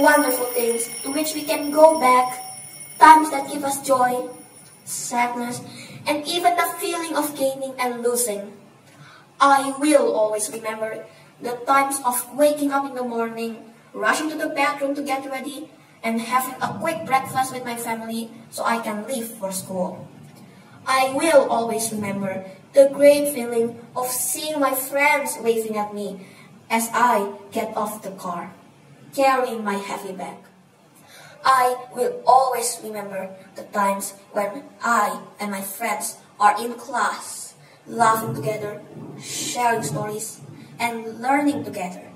wonderful things to which we can go back, times that give us joy, sadness, and even the feeling of gaining and losing. I will always remember the times of waking up in the morning, rushing to the bathroom to get ready, and having a quick breakfast with my family so I can leave for school. I will always remember the great feeling of seeing my friends waving at me as I get off the car, carrying my heavy bag. I will always remember the times when I and my friends are in class, laughing together, sharing stories, and learning together.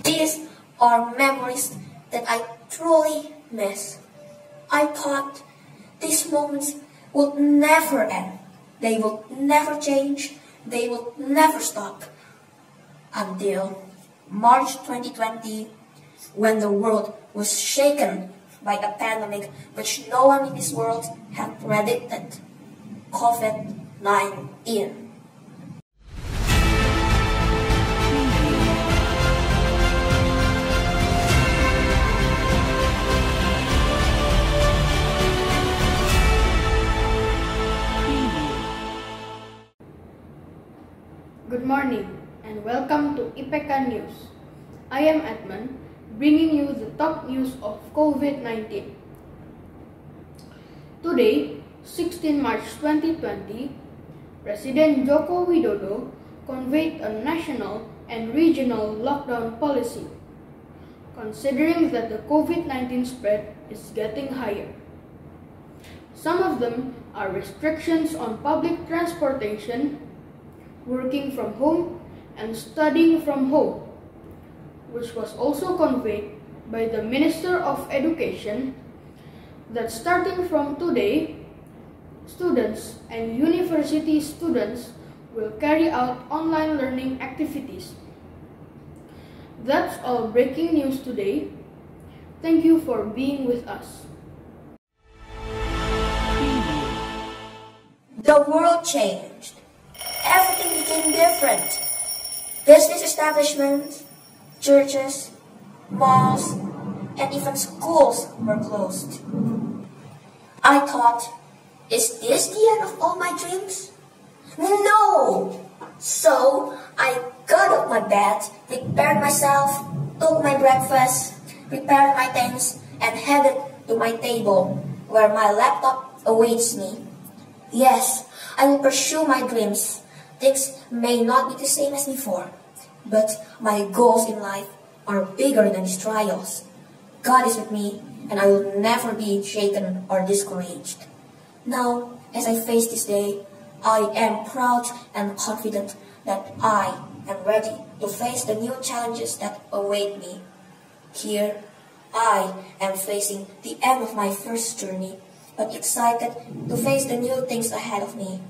These are memories that I truly miss. I thought these moments would never end. They will never change. They will never stop. Until March 2020, when the world was shaken by a pandemic which no one in this world had predicted, COVID-19. Good morning and welcome to IPK News. I am Edmund, bringing you the top news of COVID-19. Today, 16 March 2020, President Joko Widodo conveyed a national and regional lockdown policy, considering that the COVID-19 spread is getting higher. Some of them are restrictions on public transportation, working from home, and studying from home, which was also conveyed by the Minister of Education that starting from today, students and university students will carry out online learning activities. That's all breaking news today. Thank you for being with us. The world changed. Everything became different. Business establishments, churches, malls, and even schools were closed. I thought, is this the end of all my dreams? No! So, I got up my bed, prepared myself, took my breakfast, prepared my things, and headed to my table, where my laptop awaits me. Yes, I will pursue my dreams. Things may not be the same as before, but my goals in life are bigger than these trials. God is with me, and I will never be shaken or discouraged. Now, as I face this day, I am proud and confident that I am ready to face the new challenges that await me. Here, I am facing the end of my first journey, but excited to face the new things ahead of me.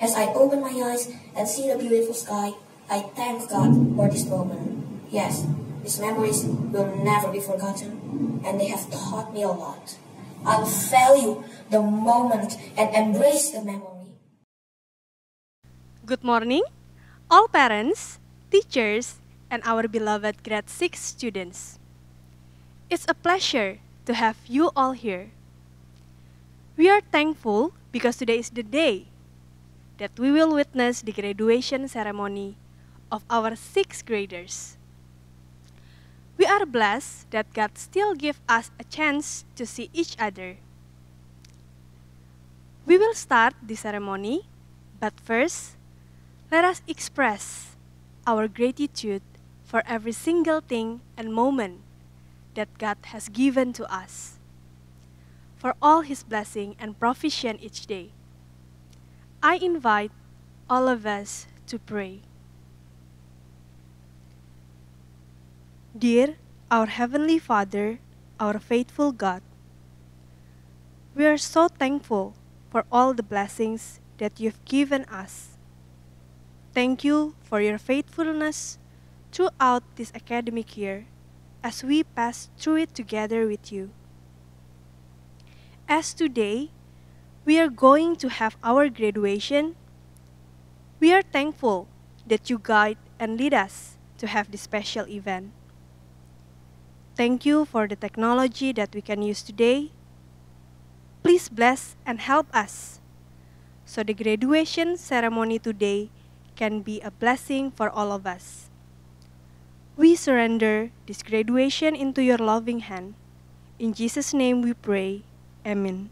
As I open my eyes and see the beautiful sky, I thank God for this moment. Yes, these memories will never be forgotten, and they have taught me a lot. I will value the moment and embrace the memory. Good morning, all parents, teachers, and our beloved grade 6 students. It's a pleasure to have you all here. We are thankful because today is the day that we will witness the graduation ceremony of our 6th graders. We are blessed that God still gives us a chance to see each other. We will start the ceremony, but first, let us express our gratitude for every single thing and moment that God has given to us, for all His blessing and provision each day. I invite all of us to pray. Dear our Heavenly Father, our faithful God, we are so thankful for all the blessings that you've given us. Thank you for your faithfulness throughout this academic year as we pass through it together with you. As today, we are going to have our graduation, we are thankful that you guide and lead us to have this special event. thank you for the technology that we can use today. Please bless and help us so the graduation ceremony today can be a blessing for all of us. We surrender this graduation into your loving hand. In Jesus' name we pray. Amen.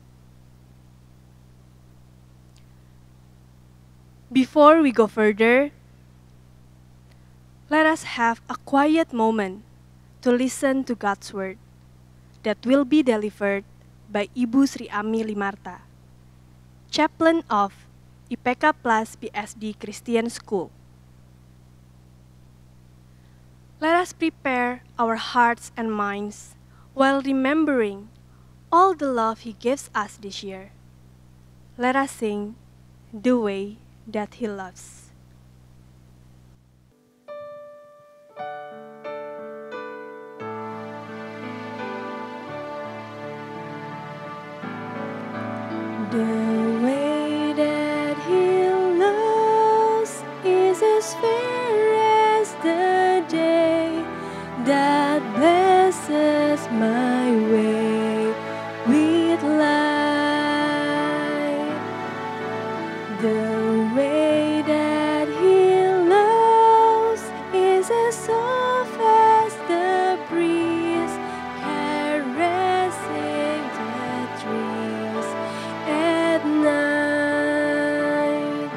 Before we go further, let us have a quiet moment to listen to God's word that will be delivered by Ibu Sri Ami Limarta, chaplain of IPK Plus BSD Christian School. Let us prepare our hearts and minds while remembering all the love He gives us this year. Let us sing The Way That He Loves. The way that He loves is as fair as the day that blesses my way with light. The way that He loves is as soft as the breeze caressing the trees at night.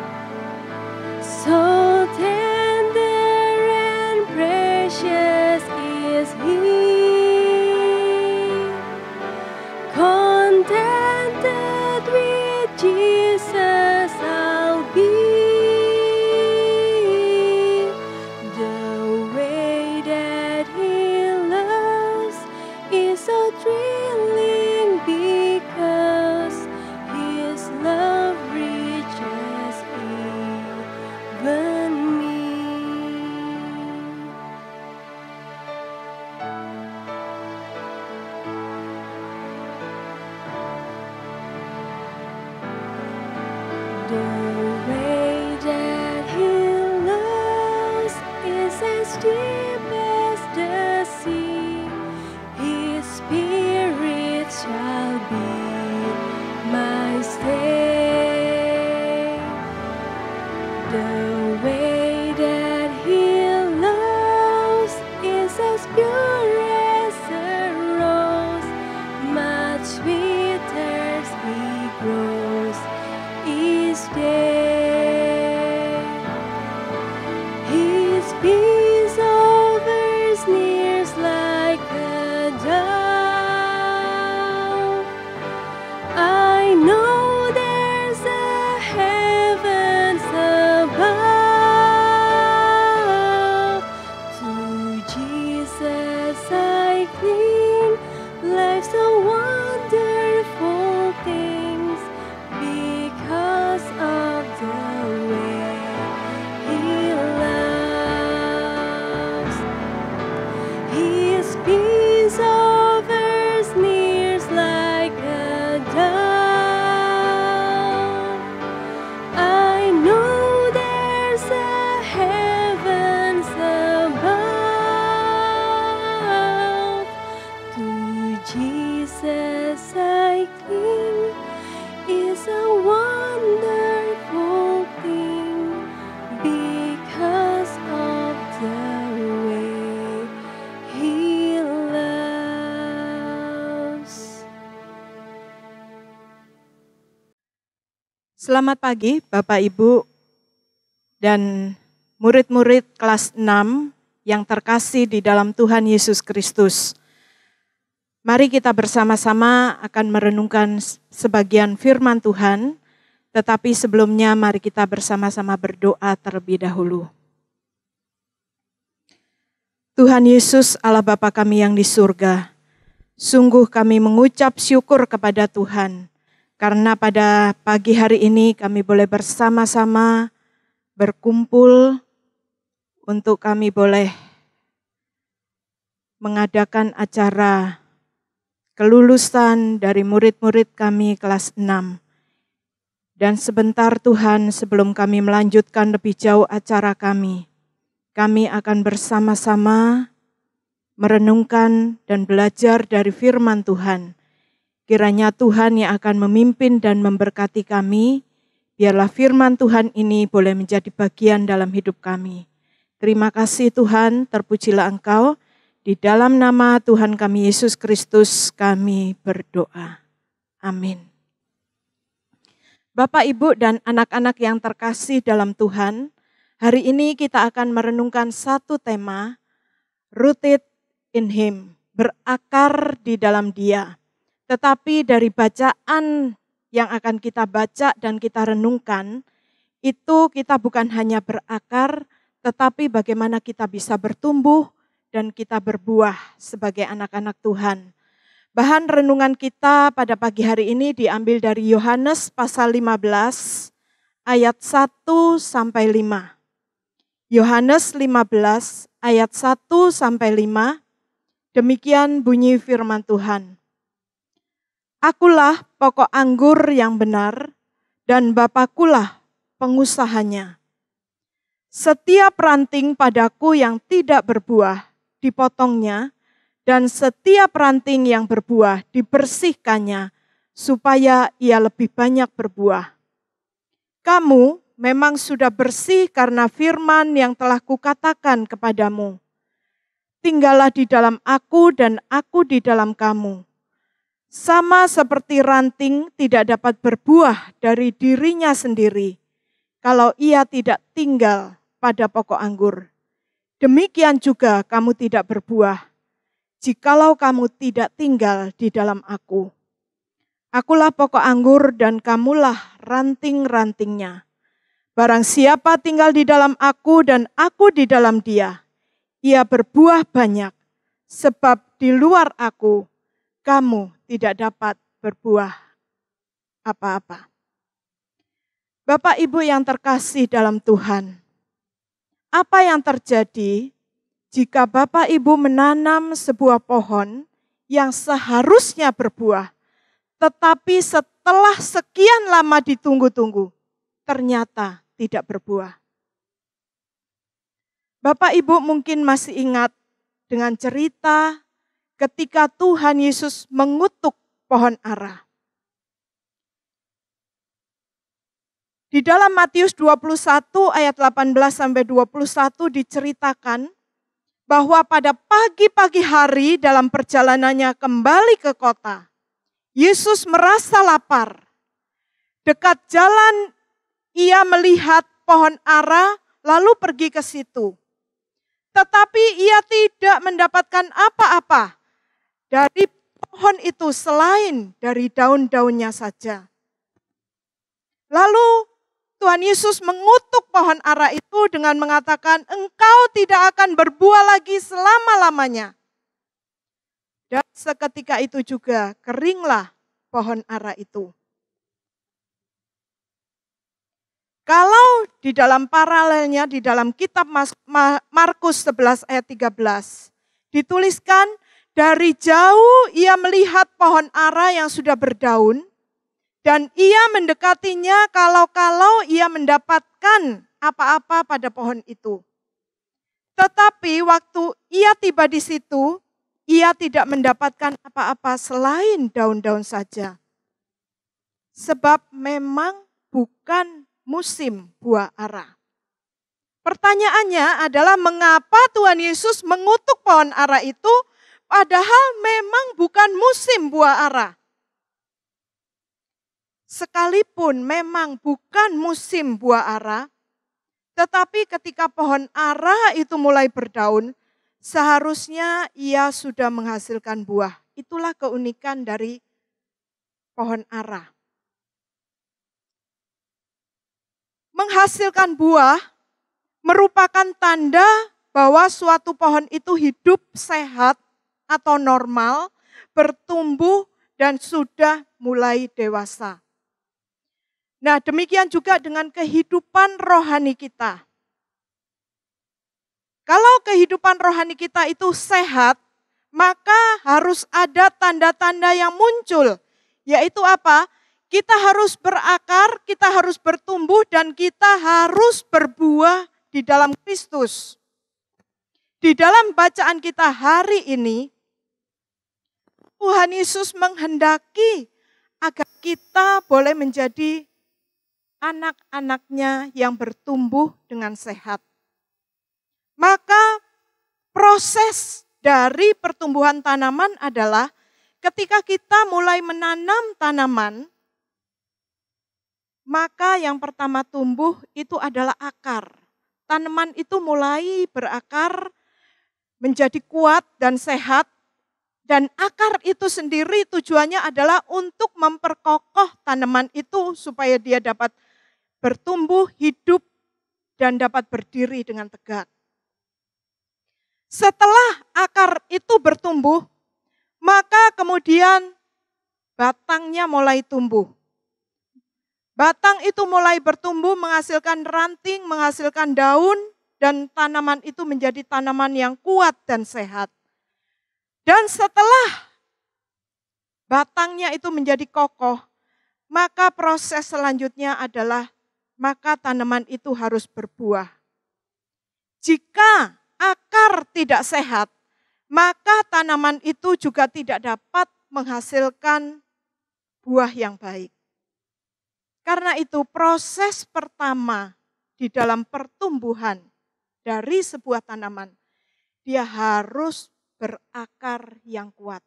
So tender and precious is He, contented with Jesus I'll be. The way that He loves is so thrilling because His love reaches even me. The way that He loves is as deep as the sea. His Spirit shall be my stay. The way that He loves is as pure as a rose, much sweeter as He grows each day. His peace over sneers like a dove. I know there's a heavens above. To Jesus I cling, life's a wonderful things because of the way He loves. His peace over sneers like a dove. I know there's a heavens above. To Jesus I cling is a wonderful thing because of the way He loves. Selamat pagi Bapak Ibu dan murid-murid kelas 6 yang terkasih di dalam Tuhan Yesus Kristus. Mari kita bersama-sama akan merenungkan sebagian firman Tuhan, tetapi sebelumnya mari kita bersama-sama berdoa terlebih dahulu. Tuhan Yesus, Allah Bapa kami yang di surga, sungguh kami mengucap syukur kepada Tuhan, karena pada pagi hari ini kami boleh bersama-sama berkumpul untuk kami boleh mengadakan acara kelulusan dari murid-murid kami kelas 6. Dan sebentar Tuhan, sebelum kami melanjutkan lebih jauh acara kami akan bersama-sama merenungkan dan belajar dari firman Tuhan. Kiranya Tuhan yang akan memimpin dan memberkati kami, biarlah firman Tuhan ini boleh menjadi bagian dalam hidup kami. Terima kasih Tuhan, terpujilah Engkau. Di dalam nama Tuhan kami Yesus Kristus kami berdoa. Amin. Bapak, Ibu, dan anak-anak yang terkasih dalam Tuhan, hari ini kita akan merenungkan satu tema, rooted in Him, berakar di dalam Dia. Tetapi dari bacaan yang akan kita baca dan kita renungkan, itu kita bukan hanya berakar, tetapi bagaimana kita bisa bertumbuh dan kita berbuah sebagai anak-anak Tuhan. Bahan renungan kita pada pagi hari ini diambil dari Yohanes pasal 15 ayat 1 sampai 5. Yohanes 15 ayat 1 sampai 5. Demikian bunyi firman Tuhan. Akulah pokok anggur yang benar dan Bapakulah pengusahanya. Setiap ranting padaku yang tidak berbuah dipotongnya, dan setiap ranting yang berbuah dibersihkannya, supaya ia lebih banyak berbuah. Kamu memang sudah bersih karena firman yang telah kukatakan kepadamu. Tinggallah di dalam aku dan aku di dalam kamu. Sama seperti ranting tidak dapat berbuah dari dirinya sendiri, kalau ia tidak tinggal pada pokok anggur. Demikian juga kamu tidak berbuah, jikalau kamu tidak tinggal di dalam aku. Akulah pokok anggur dan kamulah ranting-rantingnya. Barang siapa tinggal di dalam aku dan aku di dalam dia, ia berbuah banyak, sebab di luar aku, kamu tidak dapat berbuah apa-apa. Bapak Ibu yang terkasih dalam Tuhan, apa yang terjadi jika Bapak Ibu menanam sebuah pohon yang seharusnya berbuah, tetapi setelah sekian lama ditunggu-tunggu, ternyata tidak berbuah? Bapak Ibu mungkin masih ingat dengan cerita ketika Tuhan Yesus mengutuk pohon ara. Di dalam Matius 21 ayat 18 sampai 21 diceritakan bahwa pada pagi-pagi hari dalam perjalanannya kembali ke kota, Yesus merasa lapar. Dekat jalan ia melihat pohon ara lalu pergi ke situ. Tetapi ia tidak mendapatkan apa-apa dari pohon itu selain dari daun-daunnya saja. Lalu Tuhan Yesus mengutuk pohon ara itu dengan mengatakan, engkau tidak akan berbuah lagi selama-lamanya. Dan seketika itu juga keringlah pohon ara itu. Kalau di dalam paralelnya di dalam kitab Markus 11 ayat 13, dituliskan dari jauh ia melihat pohon ara yang sudah berdaun, dan ia mendekatinya kalau-kalau ia mendapatkan apa-apa pada pohon itu. Tetapi waktu ia tiba di situ, ia tidak mendapatkan apa-apa selain daun-daun saja. Sebab memang bukan musim buah ara. Pertanyaannya adalah mengapa Tuhan Yesus mengutuk pohon ara itu padahal memang bukan musim buah ara. Sekalipun memang bukan musim buah ara, tetapi ketika pohon ara itu mulai berdaun, seharusnya ia sudah menghasilkan buah. Itulah keunikan dari pohon ara. Menghasilkan buah merupakan tanda bahwa suatu pohon itu hidup sehat atau normal, bertumbuh dan sudah mulai dewasa. Nah, demikian juga dengan kehidupan rohani kita. Kalau kehidupan rohani kita itu sehat, maka harus ada tanda-tanda yang muncul. Yaitu apa? Kita harus berakar, kita harus bertumbuh, dan kita harus berbuah di dalam Kristus. Di dalam bacaan kita hari ini, Tuhan Yesus menghendaki agar kita boleh menjadi anak-anaknya yang bertumbuh dengan sehat. Maka proses dari pertumbuhan tanaman adalah ketika kita mulai menanam tanaman, maka yang pertama tumbuh itu adalah akar. Tanaman itu mulai berakar, menjadi kuat dan sehat, dan akar itu sendiri tujuannya adalah untuk memperkokoh tanaman itu supaya dia dapat bertumbuh, hidup, dan dapat berdiri dengan tegak. Setelah akar itu bertumbuh, maka kemudian batangnya mulai tumbuh. Batang itu mulai bertumbuh, menghasilkan ranting, menghasilkan daun, dan tanaman itu menjadi tanaman yang kuat dan sehat. Dan setelah batangnya itu menjadi kokoh, maka proses selanjutnya adalah maka tanaman itu harus berbuah. Jika akar tidak sehat, maka tanaman itu juga tidak dapat menghasilkan buah yang baik. Karena itu proses pertama di dalam pertumbuhan dari sebuah tanaman, dia harus berakar yang kuat.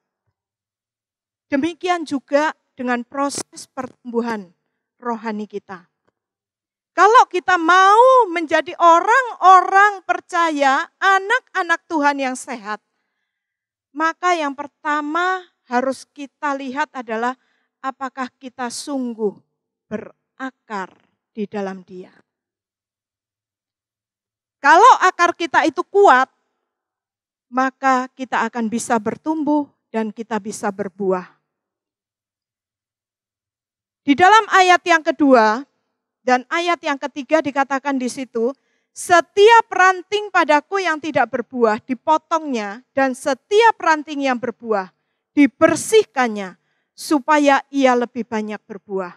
Demikian juga dengan proses pertumbuhan rohani kita. Kalau kita mau menjadi orang-orang percaya, anak-anak Tuhan yang sehat, maka yang pertama harus kita lihat adalah apakah kita sungguh berakar di dalam Dia. Kalau akar kita itu kuat, maka kita akan bisa bertumbuh dan kita bisa berbuah. Di dalam ayat yang kedua dan ayat yang ketiga dikatakan di situ, setiap ranting padaku yang tidak berbuah dipotongnya, dan setiap ranting yang berbuah dibersihkannya, supaya ia lebih banyak berbuah.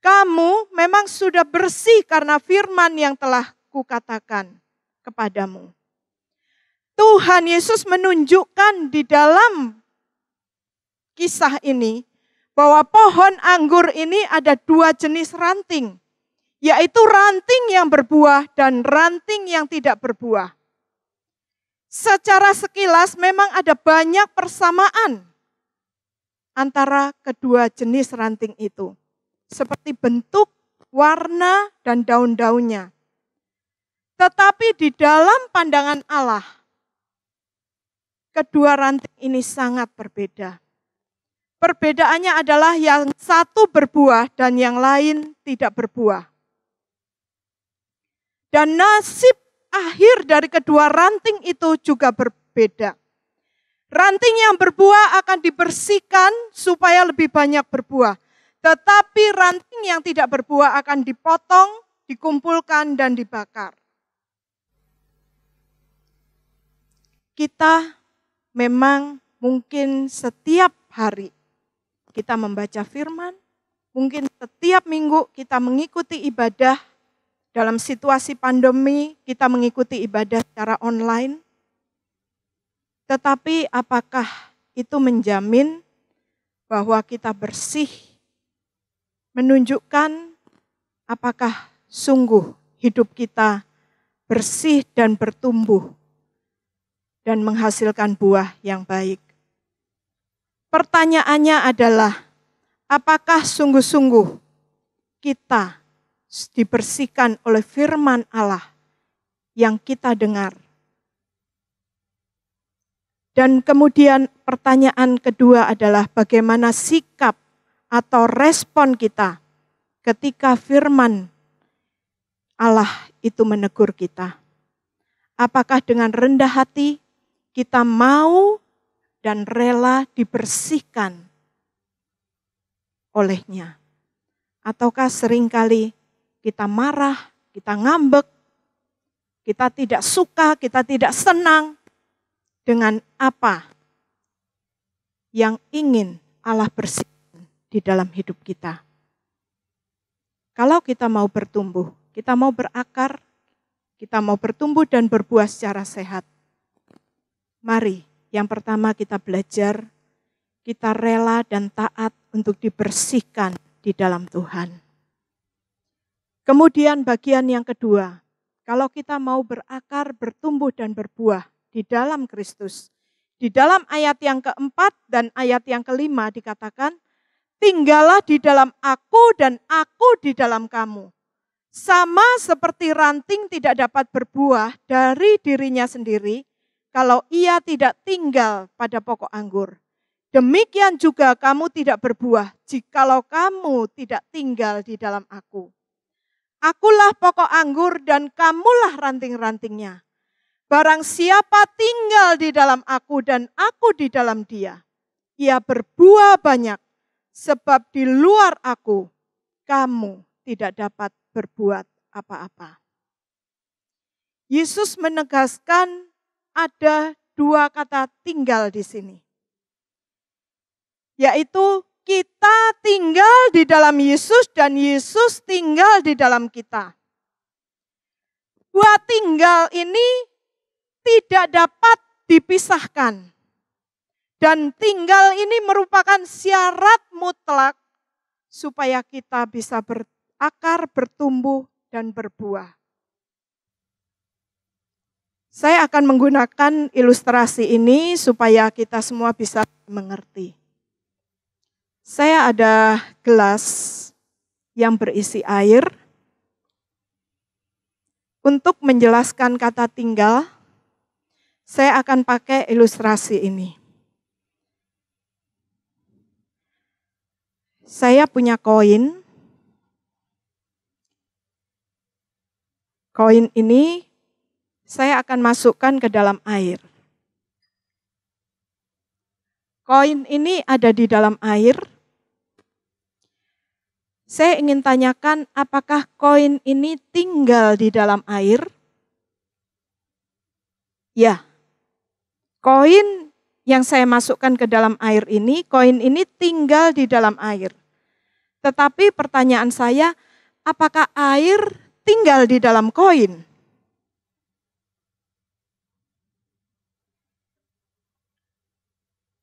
Kamu memang sudah bersih karena firman yang telah kukatakan kepadamu. Tuhan Yesus menunjukkan di dalam kisah ini bahwa pohon anggur ini ada dua jenis ranting, yaitu ranting yang berbuah dan ranting yang tidak berbuah. Secara sekilas memang ada banyak persamaan antara kedua jenis ranting itu, seperti bentuk, warna, dan daun-daunnya. Tetapi di dalam pandangan Allah, kedua ranting ini sangat berbeda. Perbedaannya adalah yang satu berbuah dan yang lain tidak berbuah. Dan nasib akhir dari kedua ranting itu juga berbeda. Ranting yang berbuah akan dibersihkan supaya lebih banyak berbuah. Tetapi ranting yang tidak berbuah akan dipotong, dikumpulkan, dan dibakar. Kita memang mungkin setiap hari kita membaca firman, mungkin setiap minggu kita mengikuti ibadah. Dalam situasi pandemi kita mengikuti ibadah secara online. Tetapi apakah itu menjamin bahwa kita bersih? Menunjukkan apakah sungguh hidup kita bersih dan bertumbuh dan menghasilkan buah yang baik. Pertanyaannya adalah, apakah sungguh-sungguh kita dibersihkan oleh firman Allah yang kita dengar? Dan kemudian pertanyaan kedua adalah bagaimana sikap atau respon kita ketika firman Allah itu menegur kita? Apakah dengan rendah hati kita mau dan rela dibersihkan olehnya? Ataukah seringkali kita marah, kita ngambek, kita tidak suka, kita tidak senang dengan apa yang ingin Allah bersihkan di dalam hidup kita? Kalau kita mau bertumbuh, kita mau berakar, kita mau bertumbuh dan berbuah secara sehat, Mari, yang pertama kita belajar, kita rela dan taat untuk dibersihkan di dalam Tuhan. Kemudian bagian yang kedua, kalau kita mau berakar, bertumbuh dan berbuah di dalam Kristus. Di dalam ayat yang keempat dan ayat yang kelima dikatakan, tinggallah di dalam aku dan aku di dalam kamu. Sama seperti ranting tidak dapat berbuah dari dirinya sendiri, kalau ia tidak tinggal pada pokok anggur. Demikian juga kamu tidak berbuah jikalau kamu tidak tinggal di dalam aku. Akulah pokok anggur dan kamulah ranting-rantingnya. Barang siapa tinggal di dalam aku dan aku di dalam dia, ia berbuah banyak, sebab di luar aku kamu tidak dapat berbuat apa-apa. Yesus menegaskan ada dua kata tinggal di sini. Yaitu kita tinggal di dalam Yesus dan Yesus tinggal di dalam kita. Dua tinggal ini tidak dapat dipisahkan. Dan tinggal ini merupakan syarat mutlak supaya kita bisa berakar, bertumbuh, dan berbuah. Saya akan menggunakan ilustrasi ini supaya kita semua bisa mengerti. Saya ada gelas yang berisi air. Untuk menjelaskan kata tinggal, saya akan pakai ilustrasi ini. Saya punya koin. Koin ini saya akan masukkan ke dalam air. Koin ini ada di dalam air. Saya ingin tanyakan, apakah koin ini tinggal di dalam air? Ya, koin yang saya masukkan ke dalam air ini, koin ini tinggal di dalam air. Tetapi pertanyaan saya, apakah air tinggal di dalam koin?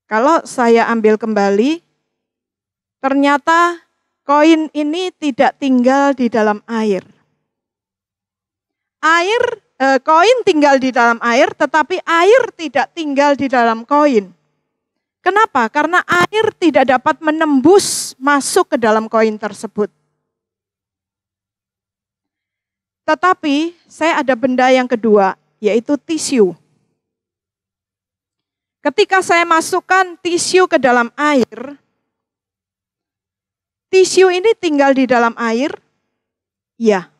Kalau saya ambil kembali, ternyata koin ini tidak tinggal di dalam air. Koin tinggal di dalam air, tetapi air tidak tinggal di dalam koin. Kenapa? Karena air tidak dapat menembus masuk ke dalam koin tersebut. Tetapi saya ada benda yang kedua, yaitu tisu. Ketika saya masukkan tisu ke dalam air, tisu ini tinggal di dalam air? Ya,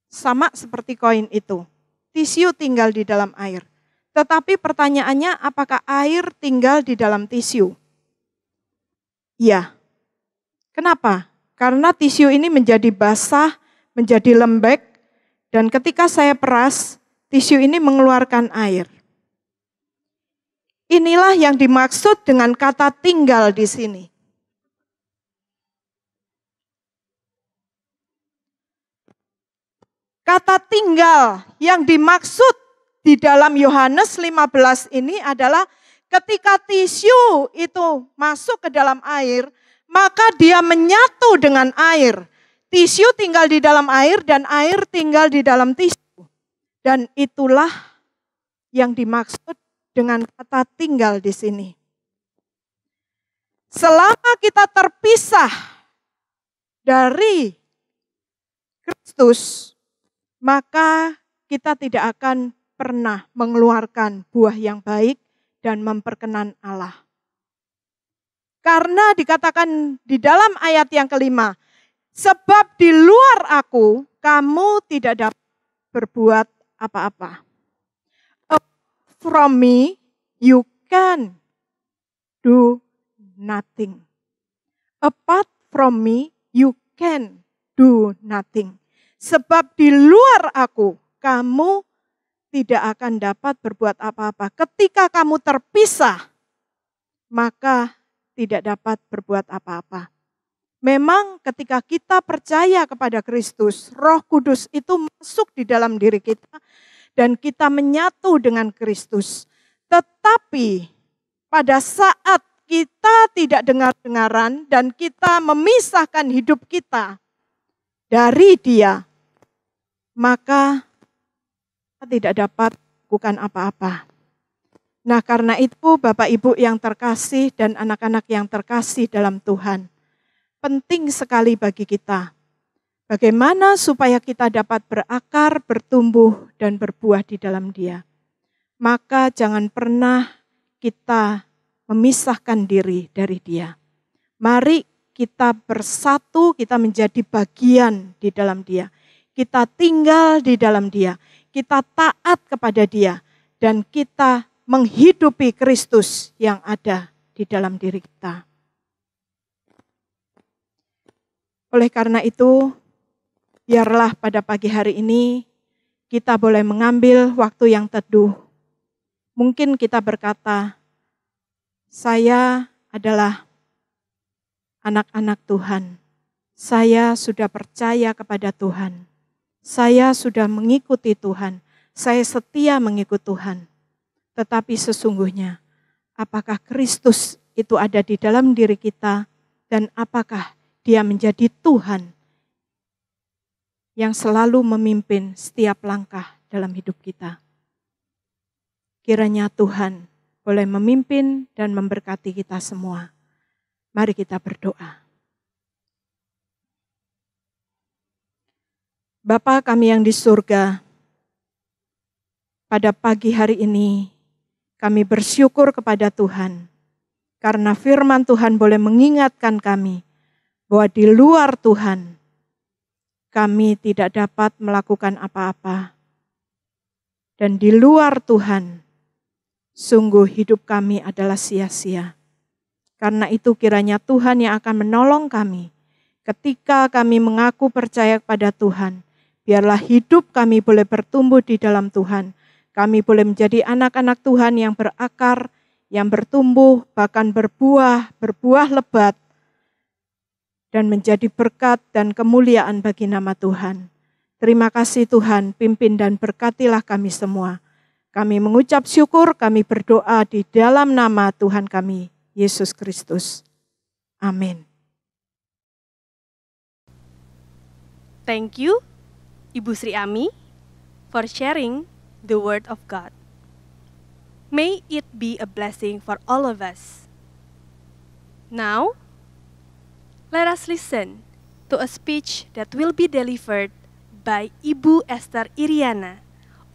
sama seperti koin itu. Tisu tinggal di dalam air. Tetapi pertanyaannya, apakah air tinggal di dalam tisu? Ya. Kenapa? Karena tisu ini menjadi basah, menjadi lembek, dan ketika saya peras, tisu ini mengeluarkan air. Inilah yang dimaksud dengan kata tinggal di sini. Kata tinggal yang dimaksud di dalam Yohanes 15 ini adalah ketika tisu itu masuk ke dalam air, maka dia menyatu dengan air. Tisu tinggal di dalam air dan air tinggal di dalam tisu. Dan itulah yang dimaksud dengan kata tinggal di sini. Selama kita terpisah dari Kristus, maka kita tidak akan pernah mengeluarkan buah yang baik dan memperkenan Allah. Karena dikatakan di dalam ayat yang kelima, sebab di luar aku, kamu tidak dapat berbuat apa-apa. From me, you can do nothing. Apart from me, you can do nothing. Sebab di luar aku, kamu tidak akan dapat berbuat apa-apa. Ketika kamu terpisah, maka tidak dapat berbuat apa-apa. Memang ketika kita percaya kepada Kristus, Roh Kudus itu masuk di dalam diri kita dan kita menyatu dengan Kristus. Tetapi pada saat kita tidak dengar-dengaran dan kita memisahkan hidup kita dari Dia, maka kita tidak dapat lakukan apa-apa. Nah, karena itu Bapak Ibu yang terkasih dan anak-anak yang terkasih dalam Tuhan, penting sekali bagi kita bagaimana supaya kita dapat berakar, bertumbuh, dan berbuah di dalam Dia. Maka jangan pernah kita memisahkan diri dari Dia. Mari kita bersatu, kita menjadi bagian di dalam Dia. Kita tinggal di dalam Dia. Kita taat kepada Dia. Dan kita menghidupi Kristus yang ada di dalam diri kita. Oleh karena itu, biarlah pada pagi hari ini kita boleh mengambil waktu yang teduh. Mungkin kita berkata, saya adalah anak-anak Tuhan. Saya sudah percaya kepada Tuhan. Saya sudah mengikuti Tuhan. Saya setia mengikuti Tuhan. Tetapi sesungguhnya, apakah Kristus itu ada di dalam diri kita dan apakah Dia menjadi Tuhan yang selalu memimpin setiap langkah dalam hidup kita. Kiranya Tuhan boleh memimpin dan memberkati kita semua. Mari kita berdoa. Bapa kami yang di surga, pada pagi hari ini kami bersyukur kepada Tuhan, karena firman Tuhan boleh mengingatkan kami bahwa di luar Tuhan kami tidak dapat melakukan apa-apa. Dan di luar Tuhan, sungguh hidup kami adalah sia-sia. Karena itu kiranya Tuhan yang akan menolong kami. Ketika kami mengaku percaya kepada Tuhan, biarlah hidup kami boleh bertumbuh di dalam Tuhan. Kami boleh menjadi anak-anak Tuhan yang berakar, yang bertumbuh, bahkan berbuah lebat, dan menjadi berkat dan kemuliaan bagi nama Tuhan. Terima kasih Tuhan, pimpin dan berkatilah kami semua. Kami mengucap syukur, kami berdoa di dalam nama Tuhan kami, Yesus Kristus. Amin. Thank you, Ibu Sri Ami, for sharing the Word of God. May it be a blessing for all of us. Now, let us listen to a speech that will be delivered by Ibu Esther Iriana,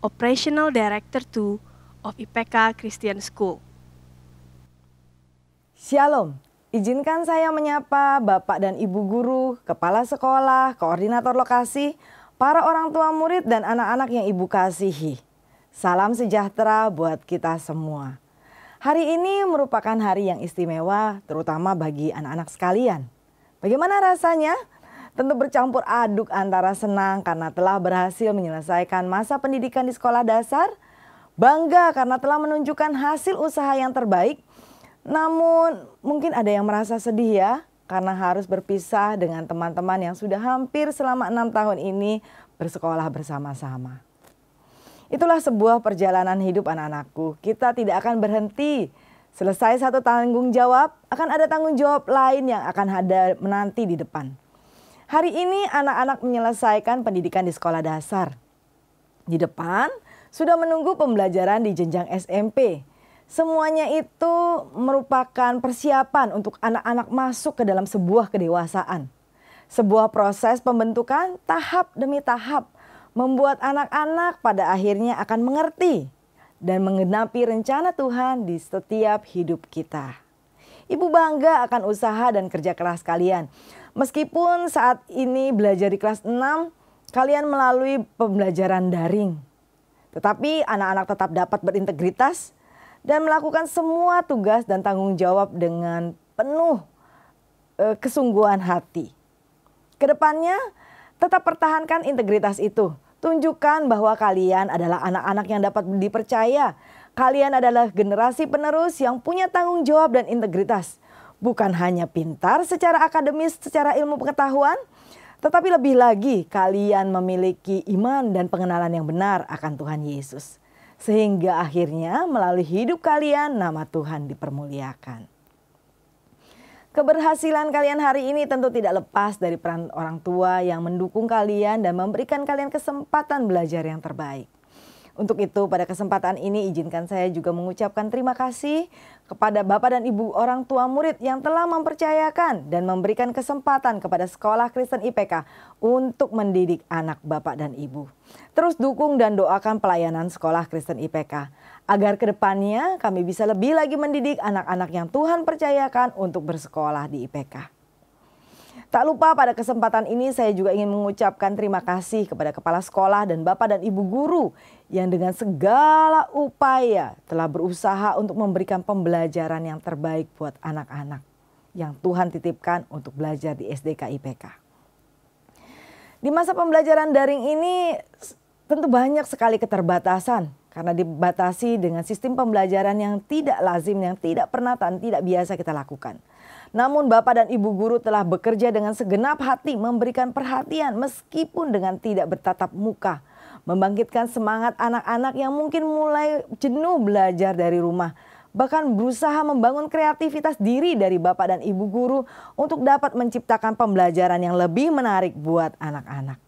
Operational Director 2 of IPK Christian School. Shalom, izinkan saya menyapa Bapak dan Ibu Guru, Kepala Sekolah, Koordinator Lokasi, para orang tua murid dan anak-anak yang Ibu kasihi. Salam sejahtera buat kita semua. Hari ini merupakan hari yang istimewa, terutama bagi anak-anak sekalian. Bagaimana rasanya? Tentu bercampur aduk antara senang karena telah berhasil menyelesaikan masa pendidikan di sekolah dasar, bangga karena telah menunjukkan hasil usaha yang terbaik, namun mungkin ada yang merasa sedih ya, karena harus berpisah dengan teman-teman yang sudah hampir selama 6 tahun ini bersekolah bersama-sama. Itulah sebuah perjalanan hidup anak-anakku. Kita tidak akan berhenti. Selesai satu tanggung jawab, akan ada tanggung jawab lain yang akan ada menanti di depan. Hari ini anak-anak menyelesaikan pendidikan di sekolah dasar. Di depan sudah menunggu pembelajaran di jenjang SMP. Semuanya itu merupakan persiapan untuk anak-anak masuk ke dalam sebuah kedewasaan. Sebuah proses pembentukan tahap demi tahap membuat anak-anak pada akhirnya akan mengerti dan menggenapi rencana Tuhan di setiap hidup kita. Ibu bangga akan usaha dan kerja keras kalian. Meskipun saat ini belajar di kelas 6, kalian melalui pembelajaran daring. Tetapi anak-anak tetap dapat berintegritas dan melakukan semua tugas dan tanggung jawab dengan penuh kesungguhan hati. Kedepannya tetap pertahankan integritas itu. Tunjukkan bahwa kalian adalah anak-anak yang dapat dipercaya. Kalian adalah generasi penerus yang punya tanggung jawab dan integritas. Bukan hanya pintar secara akademis, secara ilmu pengetahuan, tetapi lebih lagi kalian memiliki iman dan pengenalan yang benar akan Tuhan Yesus. sehingga akhirnya melalui hidup kalian nama Tuhan dipermuliakan. Keberhasilan kalian hari ini tentu tidak lepas dari peran orang tua yang mendukung kalian dan memberikan kalian kesempatan belajar yang terbaik. Untuk itu pada kesempatan ini izinkan saya juga mengucapkan terima kasih kepada Bapak dan Ibu orang tua murid yang telah mempercayakan dan memberikan kesempatan kepada Sekolah Kristen IPK untuk mendidik anak Bapak dan Ibu. Terus dukung dan doakan pelayanan Sekolah Kristen IPK agar kedepannya kami bisa lebih lagi mendidik anak-anak yang Tuhan percayakan untuk bersekolah di IPK. Tak lupa pada kesempatan ini saya juga ingin mengucapkan terima kasih kepada kepala sekolah dan Bapak dan Ibu guru yang dengan segala upaya telah berusaha untuk memberikan pembelajaran yang terbaik buat anak-anak yang Tuhan titipkan untuk belajar di SDK IPK. Di masa pembelajaran daring ini tentu banyak sekali keterbatasan karena dibatasi dengan sistem pembelajaran yang tidak lazim, yang tidak pernah dan tidak biasa kita lakukan. Namun Bapak dan Ibu guru telah bekerja dengan segenap hati memberikan perhatian meskipun dengan tidak bertatap muka. Membangkitkan semangat anak-anak yang mungkin mulai jenuh belajar dari rumah. Bahkan berusaha membangun kreativitas diri dari Bapak dan Ibu guru untuk dapat menciptakan pembelajaran yang lebih menarik buat anak-anak.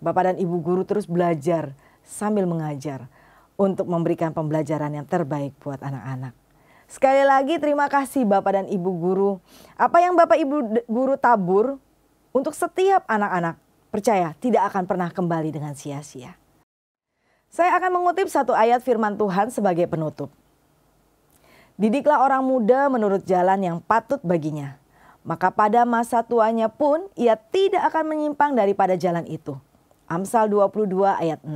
Bapak dan Ibu guru terus belajar sambil mengajar untuk memberikan pembelajaran yang terbaik buat anak-anak. Sekali lagi terima kasih Bapak dan Ibu guru. Apa yang Bapak Ibu guru tabur untuk setiap anak-anak, percaya tidak akan pernah kembali dengan sia-sia. Saya akan mengutip satu ayat firman Tuhan sebagai penutup. Didiklah orang muda menurut jalan yang patut baginya. Maka pada masa tuanya pun ia tidak akan menyimpang daripada jalan itu. Amsal 22 ayat 6.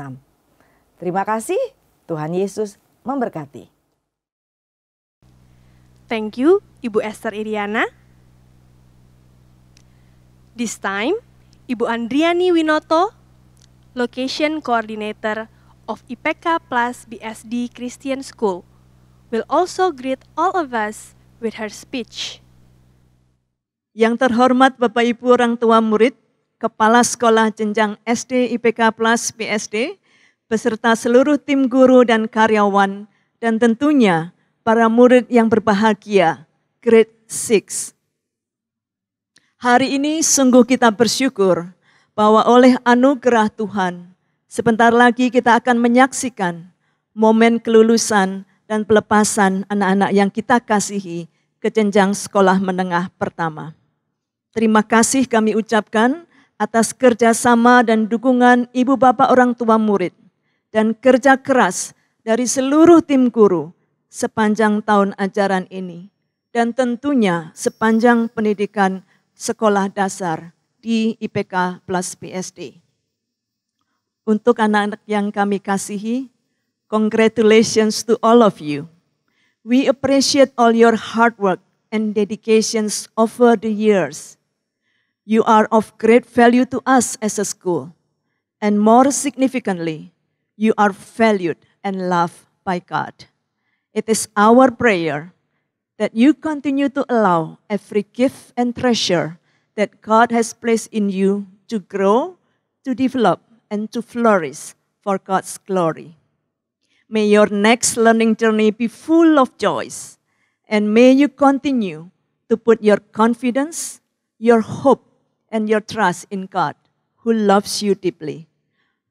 Terima kasih, Tuhan Yesus memberkati. Thank you, Ibu Esther Iriana. This time, Ibu Andriani Winoto, Location Coordinator of IPK Plus BSD Christian School, will also greet all of us with her speech. Yang terhormat Bapak Ibu orang tua murid, Kepala Sekolah Jenjang SD IPK Plus BSD, beserta seluruh tim guru dan karyawan, dan tentunya para murid yang berbahagia, Grade 6. Hari ini sungguh kita bersyukur bahwa oleh anugerah Tuhan, sebentar lagi kita akan menyaksikan momen kelulusan dan pelepasan anak-anak yang kita kasihi ke jenjang sekolah menengah pertama. Terima kasih kami ucapkan atas kerjasama dan dukungan Ibu Bapak orang tua murid dan kerja keras dari seluruh tim guru sepanjang tahun ajaran ini, dan tentunya sepanjang pendidikan sekolah dasar di IPK Plus BSD. Untuk anak-anak yang kami kasihi, congratulations to all of you. We appreciate all your hard work and dedications over the years. You are of great value to us as a school, and more significantly, you are valued and loved by God. It is our prayer that you continue to allow every gift and treasure that God has placed in you to grow, to develop, and to flourish for God's glory. May your next learning journey be full of joys, and may you continue to put your confidence, your hope, and your trust in God, who loves you deeply.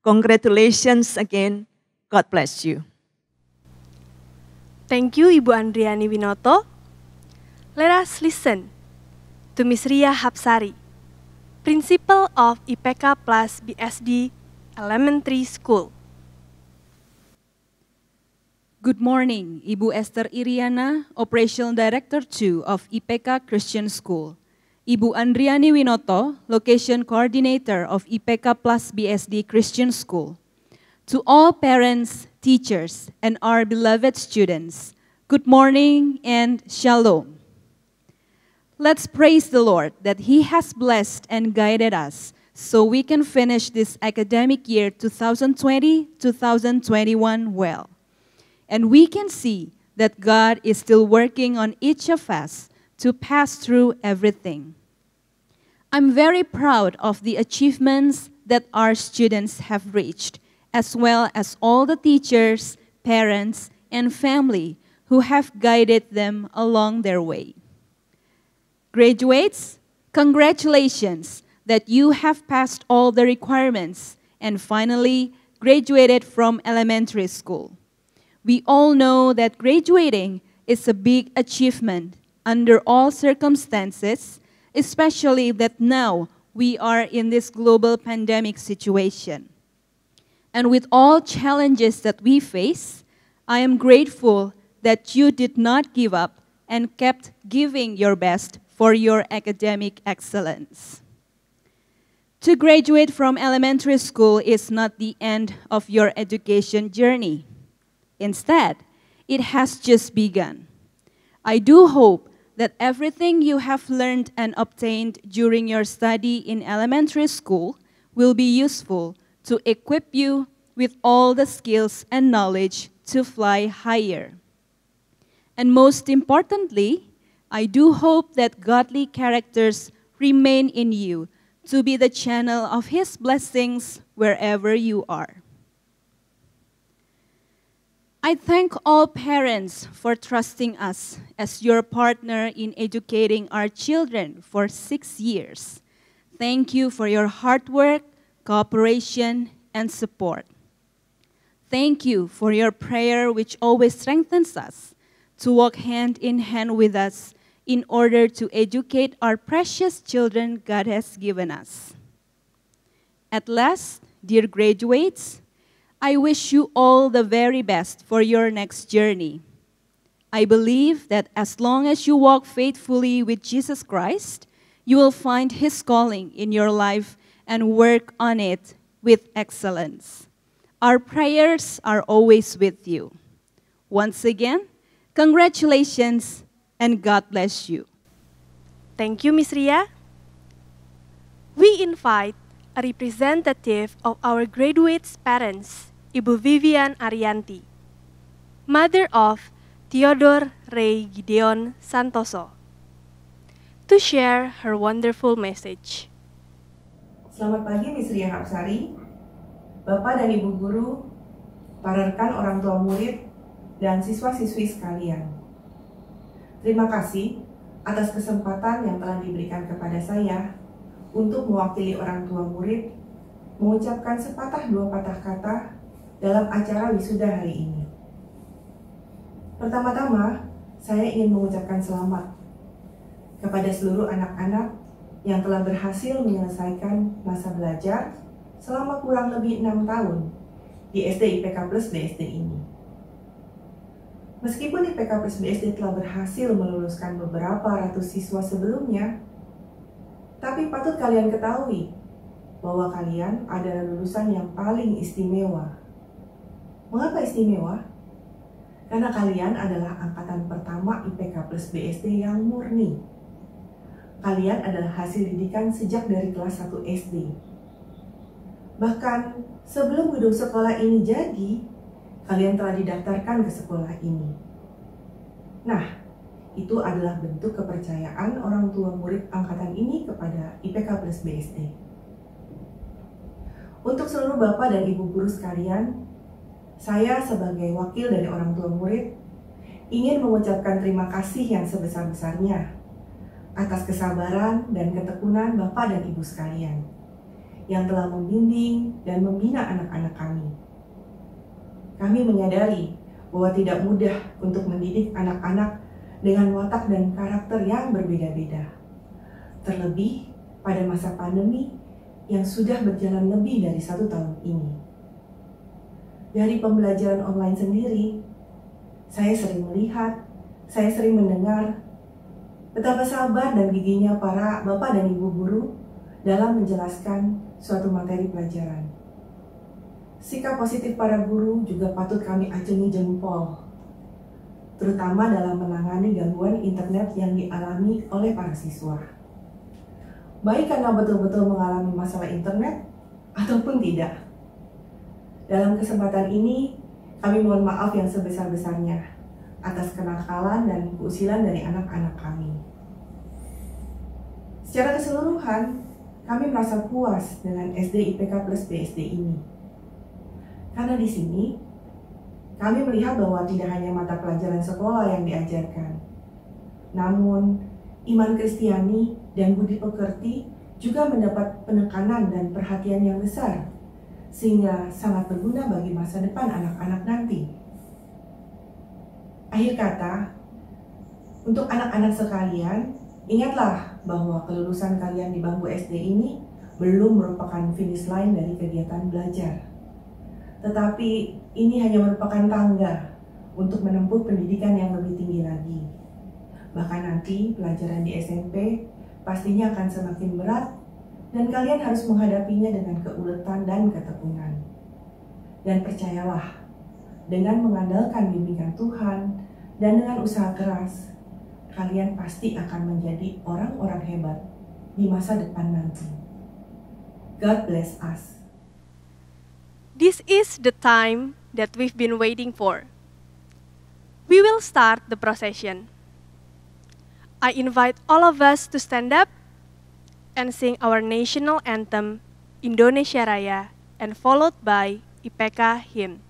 Congratulations again. God bless you. Thank you, Ibu Andriani Winoto. Let us listen to Ms. Ria Hapsari, Principal of IPK Plus BSD Elementary School. Good morning, Ibu Esther Iriana, Operational Director 2 of IPK Christian School. Ibu Andriani Winoto, Location Coordinator of IPK Plus BSD Christian School. To all parents, teachers, and our beloved students, good morning and shalom. Let's praise the Lord that He has blessed and guided us so we can finish this academic year 2020-2021 well. And we can see that God is still working on each of us to pass through everything. I'm very proud of the achievements that our students have reached, as well as all the teachers, parents, and family who have guided them along their way. Graduates, congratulations that you have passed all the requirements and finally graduated from elementary school. We all know that graduating is a big achievement under all circumstances, especially that now we are in this global pandemic situation. And with all challenges that we face, I am grateful that you did not give up and kept giving your best for your academic excellence. To graduate from elementary school is not the end of your education journey. Instead, it has just begun. I do hope that everything you have learned and obtained during your study in elementary school will be useful to equip you with all the skills and knowledge to fly higher. And most importantly, I do hope that godly characters remain in you to be the channel of His blessings wherever you are. I thank all parents for trusting us as your partner in educating our children for 6 years. Thank you for your hard work, cooperation, and support. Thank you for your prayer, which always strengthens us to walk hand in hand with us in order to educate our precious children God has given us. At last, dear graduates, I wish you all the very best for your next journey. I believe that as long as you walk faithfully with Jesus Christ, you will find His calling in your life and work on it with excellence. Our prayers are always with you. Once again, congratulations and God bless you. Thank you, Miss Ria. We invite a representative of our graduates' parents, Ibu Vivian Arianti, mother of Theodore Ray Gideon Santoso, to share her wonderful message. Selamat pagi Miss Ria Hapsari, Bapak dan Ibu Guru, para rekan orang tua murid, dan siswa-siswi sekalian. Terima kasih atas kesempatan yang telah diberikan kepada saya untuk mewakili orang tua murid mengucapkan sepatah dua patah kata dalam acara wisuda hari ini. Pertama-tama, saya ingin mengucapkan selamat kepada seluruh anak-anak yang telah berhasil menyelesaikan masa belajar selama kurang lebih 6 tahun di SD IPK Plus BSD ini. Meskipun IPK Plus BSD telah berhasil meluluskan beberapa ratus siswa sebelumnya, tapi patut kalian ketahui bahwa kalian adalah lulusan yang paling istimewa. Mengapa istimewa? Karena kalian adalah angkatan pertama IPK Plus BSD yang murni. Kalian adalah hasil didikan sejak dari kelas 1 SD. Bahkan sebelum gedung sekolah ini jadi, kalian telah didaftarkan ke sekolah ini. Nah, itu adalah bentuk kepercayaan orang tua murid angkatan ini kepada IPK Plus BSD. Untuk seluruh Bapak dan Ibu guru sekalian, saya sebagai wakil dari orang tua murid ingin mengucapkan terima kasih yang sebesar-besarnya atas kesabaran dan ketekunan Bapak dan Ibu sekalian yang telah membimbing dan membina anak-anak kami. Kami menyadari bahwa tidak mudah untuk mendidik anak-anak dengan watak dan karakter yang berbeda-beda. Terlebih pada masa pandemi yang sudah berjalan lebih dari 1 tahun ini. Dari pembelajaran online sendiri, saya sering melihat, saya sering mendengar betapa sabar dan giginya para Bapak dan Ibu guru dalam menjelaskan suatu materi pelajaran. Sikap positif para guru juga patut kami acungi jempol, terutama dalam menangani gangguan internet yang dialami oleh para siswa. Baik karena betul-betul mengalami masalah internet ataupun tidak. Dalam kesempatan ini, kami mohon maaf yang sebesar-besarnya atas kenakalan dan keusilan dari anak-anak kami. Secara keseluruhan, kami merasa puas dengan SD IPK Plus BSD ini. Karena di sini, kami melihat bahwa tidak hanya mata pelajaran sekolah yang diajarkan, namun iman Kristiani dan budi pekerti juga mendapat penekanan dan perhatian yang besar, sehingga sangat berguna bagi masa depan anak-anak nanti. Akhir kata, untuk anak-anak sekalian, ingatlah bahwa kelulusan kalian di bangku SD ini belum merupakan finish line dari kegiatan belajar. Tetapi ini hanya merupakan tangga untuk menempuh pendidikan yang lebih tinggi lagi. Bahkan nanti pelajaran di SMP pastinya akan semakin berat dan kalian harus menghadapinya dengan keuletan dan ketekunan. Dan percayalah, dengan mengandalkan bimbingan Tuhan dan dengan usaha keras, kalian pasti akan menjadi orang-orang hebat di masa depan nanti. God bless us. This is the time that we've been waiting for. We will start the procession. I invite all of us to stand up and sing our national anthem, Indonesia Raya, and followed by IPK hymn.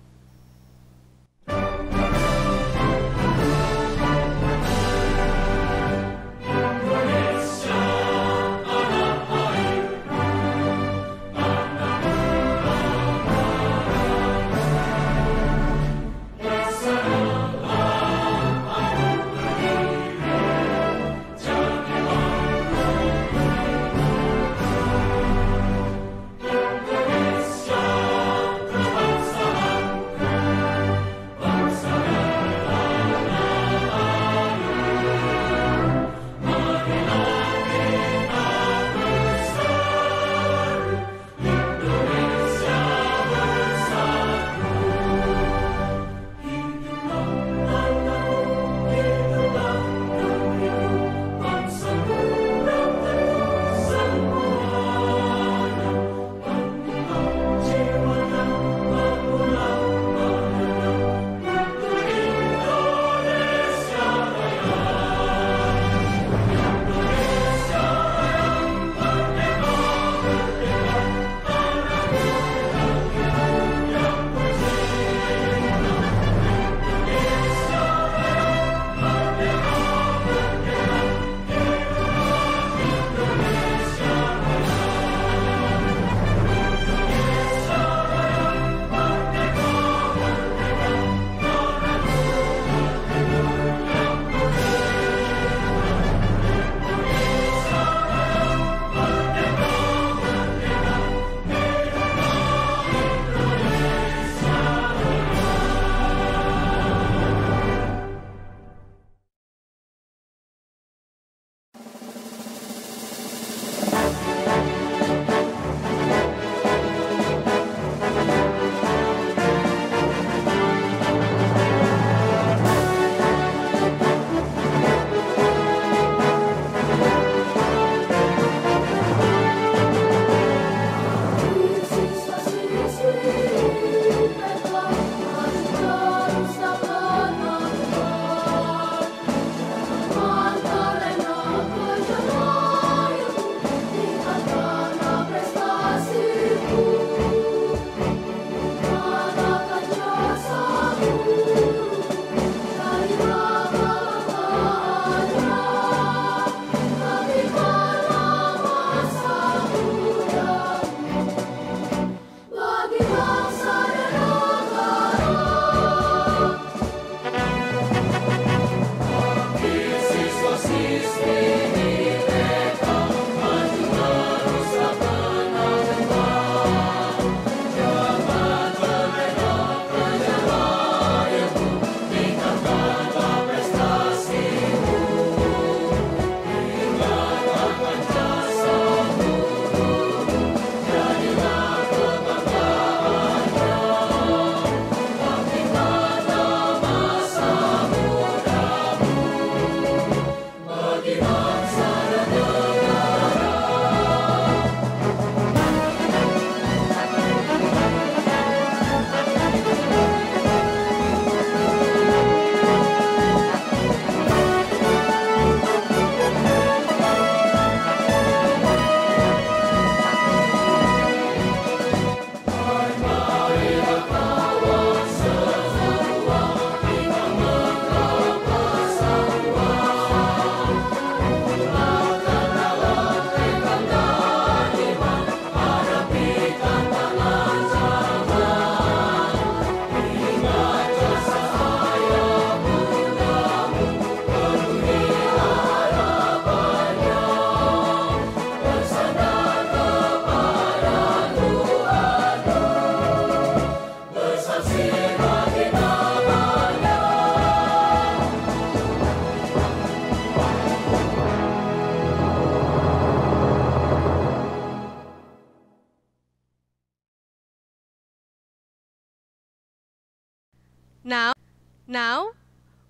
Now,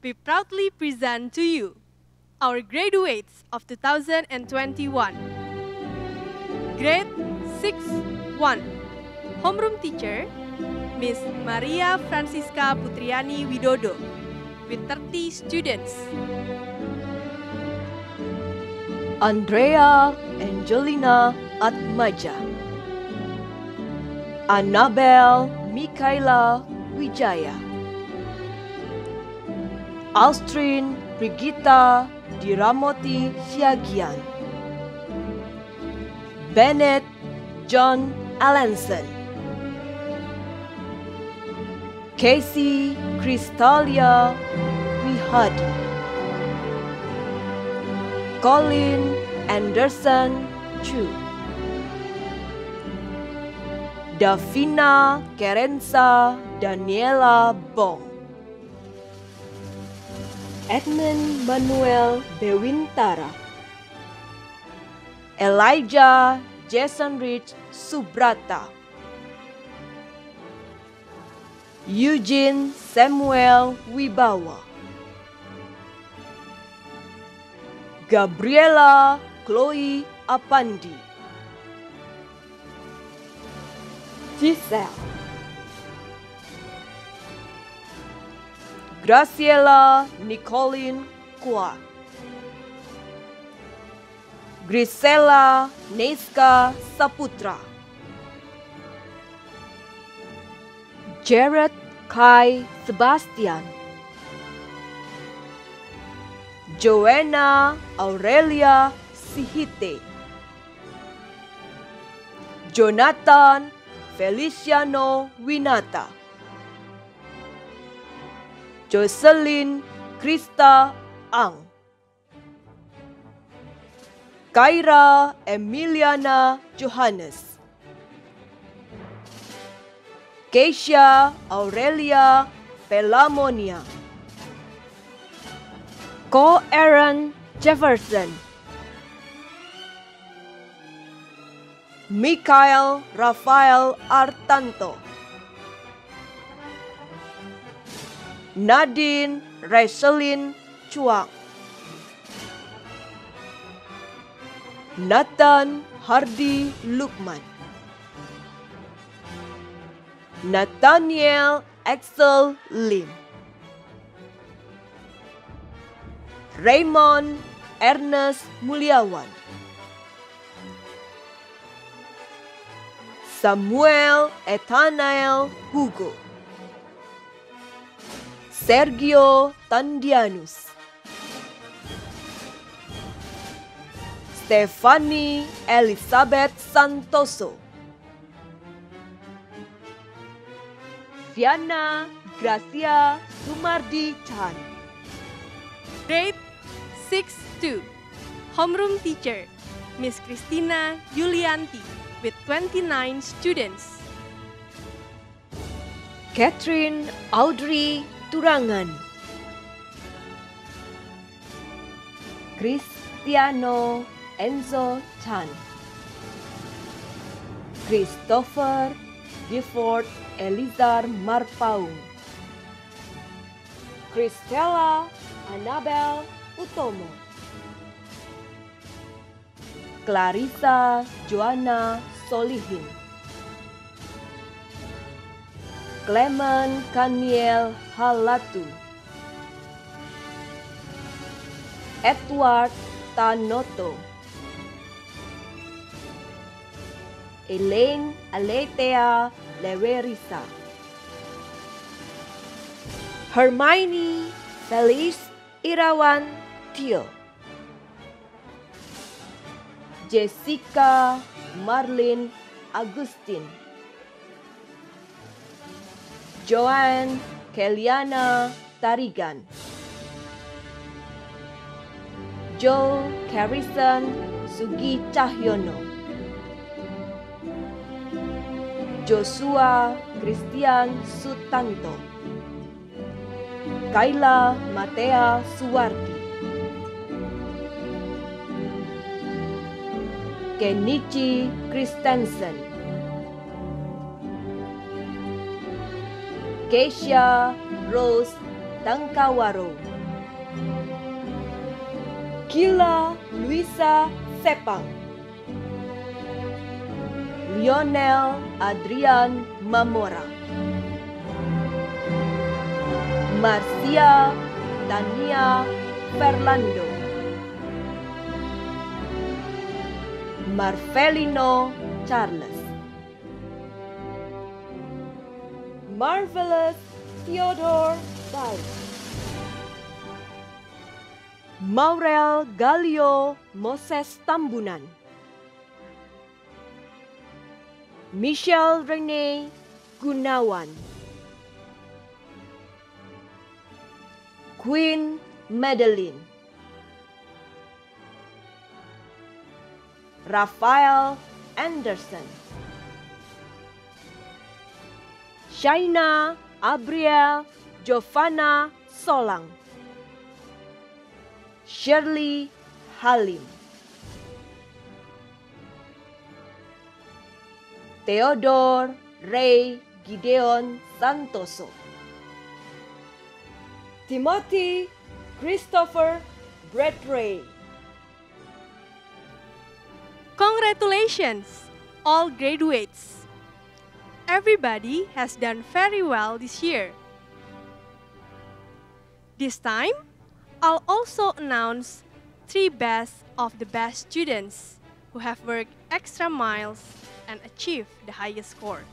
we proudly present to you our graduates of 2021. Grade 6-1, homeroom teacher, Miss Maria Francisca Putriani Widodo, with 30 students. Andrea Angelina Atmaja, Annabel Mikaela Wijaya, Austrin Brigitta Diramoti Siagian, Bennett John Allenson, Casey Kristalia Wihadi, Colin Anderson Chu, Davina Kerensa Daniela Bong, Edmund Manuel Bewintara, Elijah Jason Rich Subrata, Eugene Samuel Wibawa, Gabriela Chloe Apandi, Giselle, Graciela Nicolin Kua, Grisela Neska Saputra, Jared Kai Sebastian, Joanna Aurelia Sihite, Jonathan Feliciano Winata, Jocelyn Krista Ang, Kaira Emiliana Johannes, Keisha Aurelia Pelamonia, Ko Aaron Jefferson, Mikael Rafael Artanto, Nadine Raiselin Chuang, Nathan Hardy Lukman, Nathaniel Axel Lim, Raymond Ernest Mulyawan, Samuel Ethanael Hugo, Sergio Tandianus, Stephanie Elizabeth Santoso, Viana Gracia Sumardi Chan. Grade 6-2, homeroom teacher, Miss Christina Yulianti, with 29 students. Catherine Audrey Turangan, Cristiano Enzo Chan, Christopher Gifford Elizar Marpaung, Christella Annabel Utomo, Clarissa Joanna Solihin, Clement Kaniel Halatu, Edward Tanoto, Elaine Aletea Lewerisa, Hermione Felice Irawan Tio, Jessica Marlin Agustin, Joanne Keliana Tarigan, Joe Carrison Sugi Cahyono, Joshua Christian Sutanto, Kayla Matea Suwardi, Kenichi Christensen, Keisha Rose Tangkawaro, Gila Luisa Sepang, Lionel Adrian Mamora, Marcia Tania Fernando, Marvelino Charles, Marvelous Theodore Dai, Maurel Galio Moses Tambunan, Michelle Rene Gunawan, Queen Madeline, Rafael Anderson, Shaina Abriel Giovanna Solang, Shirley Halim, Theodore Ray Gideon Santoso, Timothy Christopher Bradray. Congratulations, all graduates! Everybody has done very well this year. This time, I'll also announce 3 best of the best students who have worked extra miles and achieved the highest score.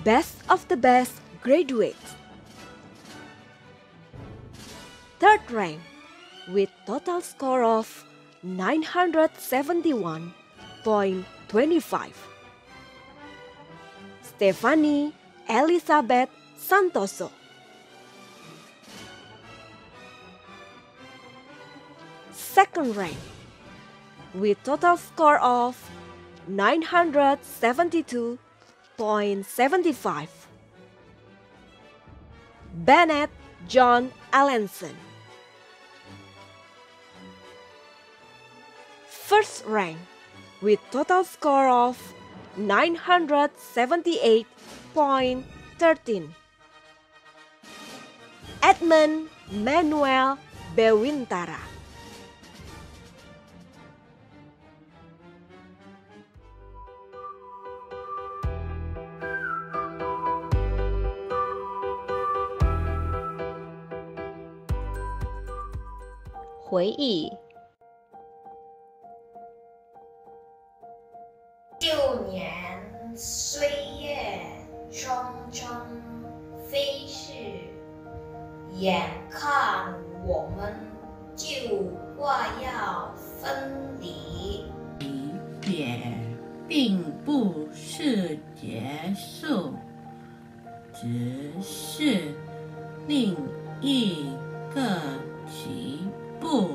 Best of the best graduates. Third rank with total score of 971.25. Stephanie Elizabeth Santoso. Second rank with total score of 972.75. Bennett John Allenson. First rank with total score of 978.13. Edmund Manuel Bewintara. Hui yi. 旧年岁月匆匆飞逝，眼看我们就快要分离。离别并不是结束，只是另一个起步。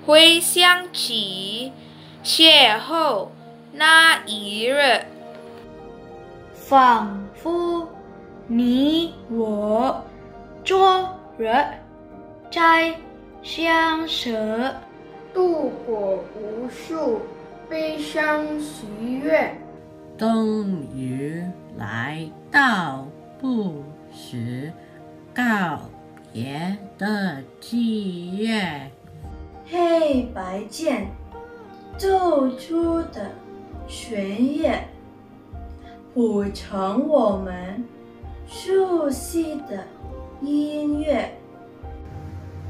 回想起邂逅那一日，仿佛你我昨日在相识，度过无数悲伤喜悦，终于来到不时告别的季节。黑白键奏出的弦乐，谱成我们熟悉的音乐。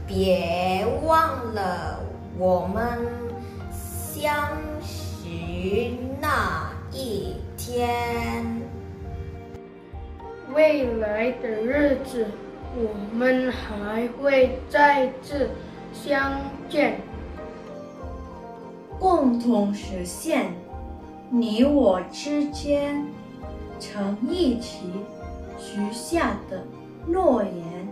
别忘了我们相识那一天。未来的日子，我们还会再次相见，共同实现你我之间曾一起许下的诺言。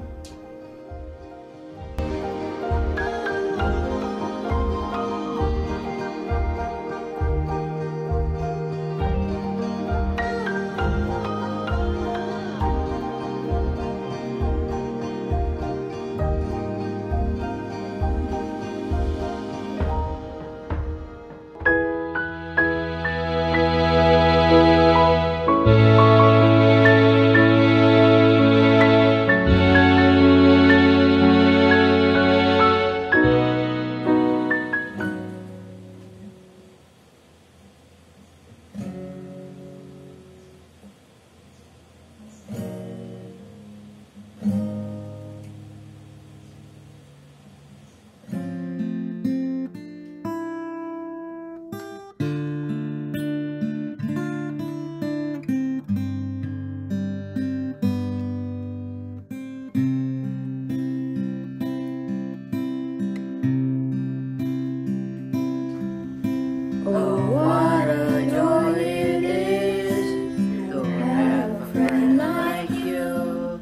Oh, what a joy it is to have a friend like you,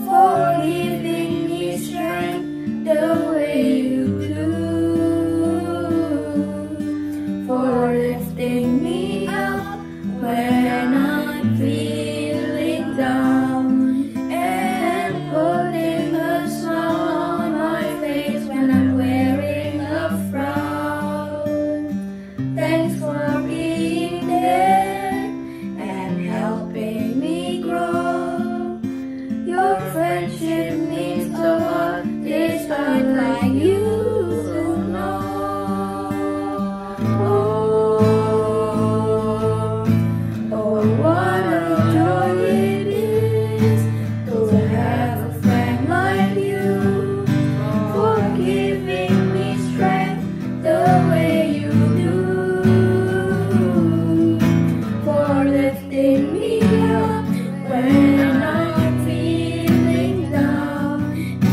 for giving me strength the way you do, for lifting me up when I'm feeling down, and putting a smile on my face when I'm wearing a frown. Thanks for being there and helping me grow. Your friendship means so much, this I'd like you to know. Oh, what a joy it is to have a friend like you, for giving me strength the way you do, for lifting me up when I'm feeling down,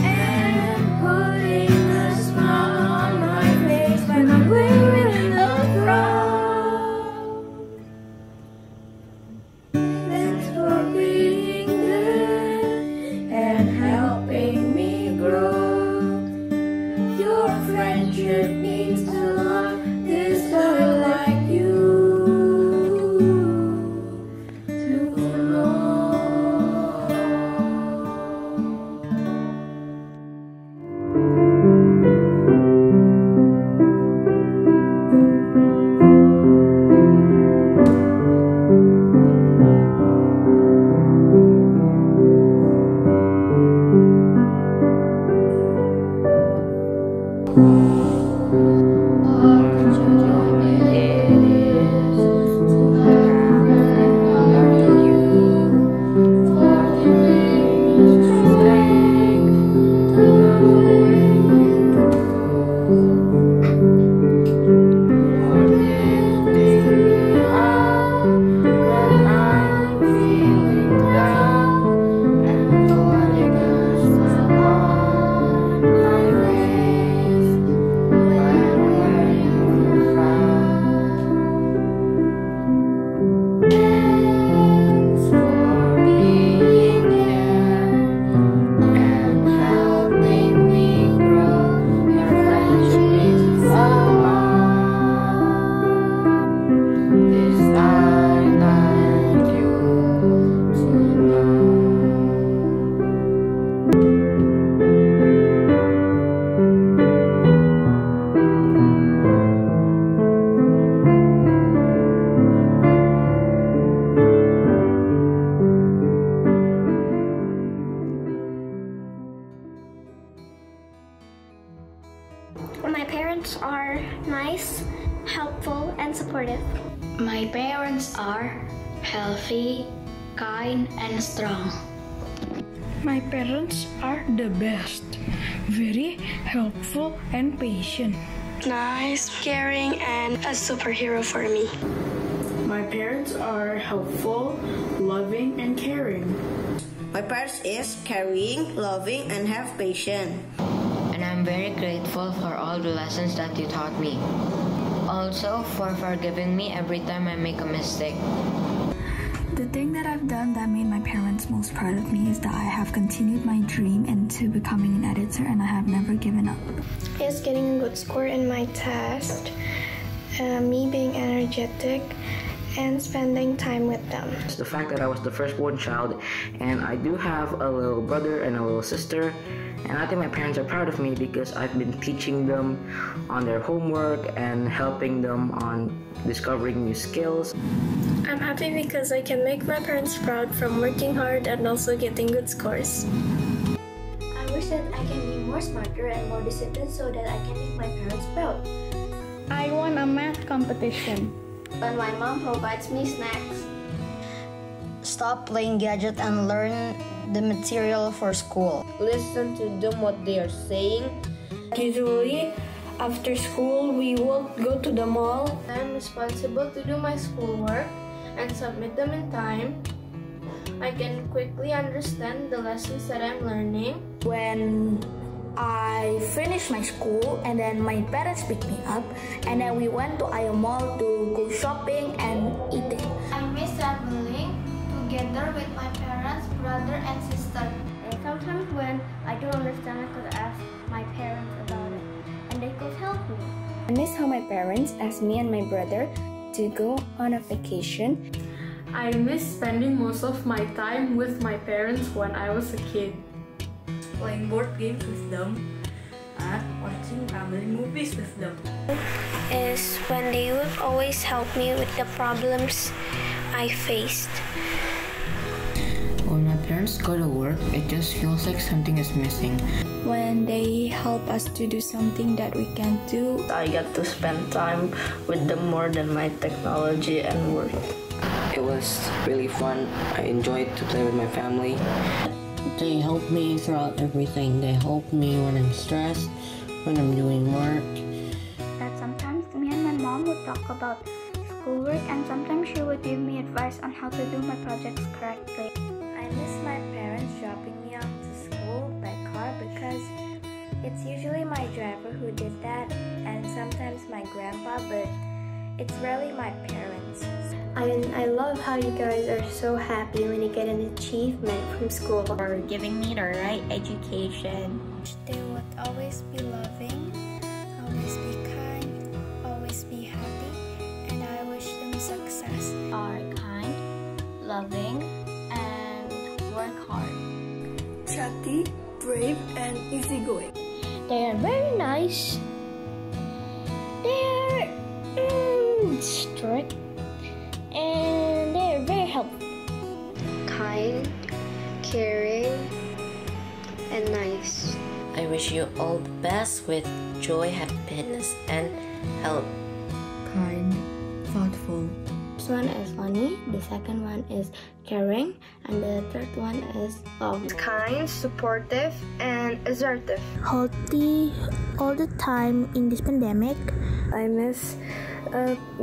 and putting a smile on my face when I'm wearing a frown. Thanks for being there and helping me grow. Your friendship means a lot, this I like you to know. My parents are nice, helpful, and supportive. My parents are healthy, kind, and strong. My parents are the best, very helpful and patient. Nice, caring, and a superhero for me. My parents are helpful, loving, and caring. My parents is caring, loving, and have patience. And I'm very grateful for all the lessons that you taught me. Also for forgiving me every time I make a mistake. The thing that I've done that made my parents most proud of me is that I have continued my dream into becoming an editor, and I have never given up. Is getting a good score in my test, me being energetic, and spending time with them. The fact that I was the firstborn child, and I do have a little brother and a little sister, and I think my parents are proud of me because I've been teaching them on their homework and helping them on discovering new skills. I'm happy because I can make my parents proud from working hard and also getting good scores. I wish that I can be more smarter and more disciplined so that I can make my parents proud. I won a math competition. When my mom provides me snacks. Stop playing gadget and learn the material for school. Listen to them what they are saying. Usually, after school, we will go to the mall. I'm responsible to do my schoolwork and submit them in time. I can quickly understand the lessons that I'm learning. When I finished my school and then my parents picked me up and then we went to IO Mall to go shopping and eating. I miss traveling together with my parents, brother and sister. And sometimes when I don't understand, I could ask my parents about it and they could help me. I miss how my parents asked me and my brother to go on a vacation. I miss spending most of my time with my parents when I was a kid. Playing board games with them and watching family movies with them. Is when they would always help me with the problems I faced. When my parents go to work, it just feels like something is missing. When they help us to do something that we can't do. I got to spend time with them more than my technology and work. It was really fun. I enjoyed to play with my family. They help me throughout everything. They help me when I'm stressed, when I'm doing work. That sometimes me and my mom would talk about schoolwork and sometimes she would give me advice on how to do my projects correctly. I miss my parents dropping me off to school by car because it's usually my driver who did that and sometimes my grandpa, but it's rarely my parents. I love how you guys are so happy when you get an achievement from school. For giving me the right education. They would always be loving, always be kind, always be happy, and I wish them success. Are kind, loving, and work hard. Chatty, brave, and easygoing. They are very nice. They are strict. And they are very helpful. Kind, caring, and nice. I wish you all the best with joy, happiness, and health. Kind, thoughtful. First one is funny, the second one is caring, and the third one is kind, supportive, and assertive. Healthy all the time in this pandemic. I miss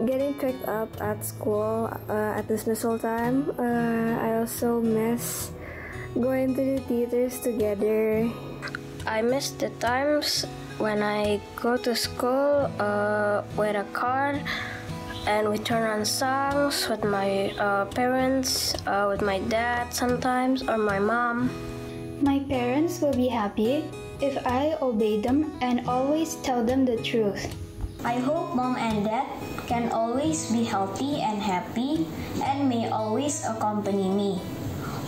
getting picked up at school at dismissal time. I also miss going to the theaters together. I miss the times when I go to school with a car and we turn on songs with my parents, with my dad sometimes, or my mom. My parents will be happy if I obey them and always tell them the truth. I hope mom and dad can always be healthy and happy and may always accompany me.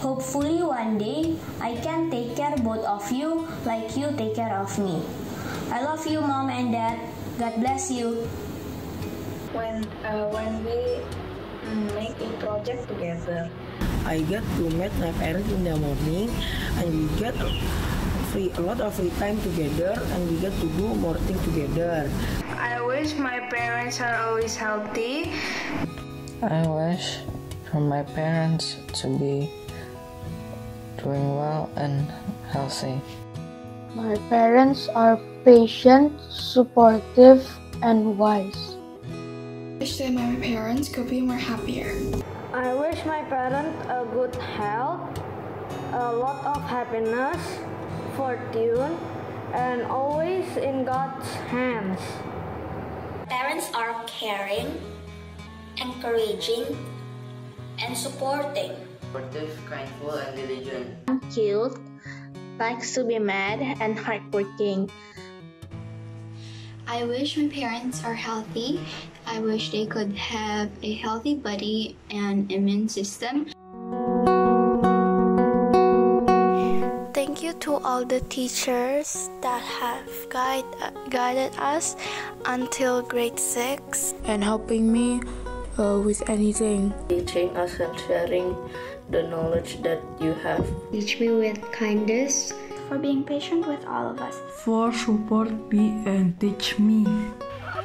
Hopefully one day I can take care both of you like you take care of me. I love you, mom and dad. God bless you. When we make a project together, I get to meet my parents in the morning and we get a lot of free time together and we get to do more things together. I wish my parents are always healthy. I wish for my parents to be doing well and healthy. My parents are patient, supportive, and wise. I wish that my parents could be more happier. I wish my parents a good health, a lot of happiness, fortune, and always in God's hands. Parents are caring, encouraging, and supporting. Supportive, kindful, and diligent. Cute, likes to be mad, and hardworking. I wish my parents are healthy. I wish they could have a healthy body and immune system. Thank you to all the teachers that have guided us until grade 6 and helping me with anything. Teaching us and sharing the knowledge that you have. Teach me with kindness. For being patient with all of us. For support me and teach me.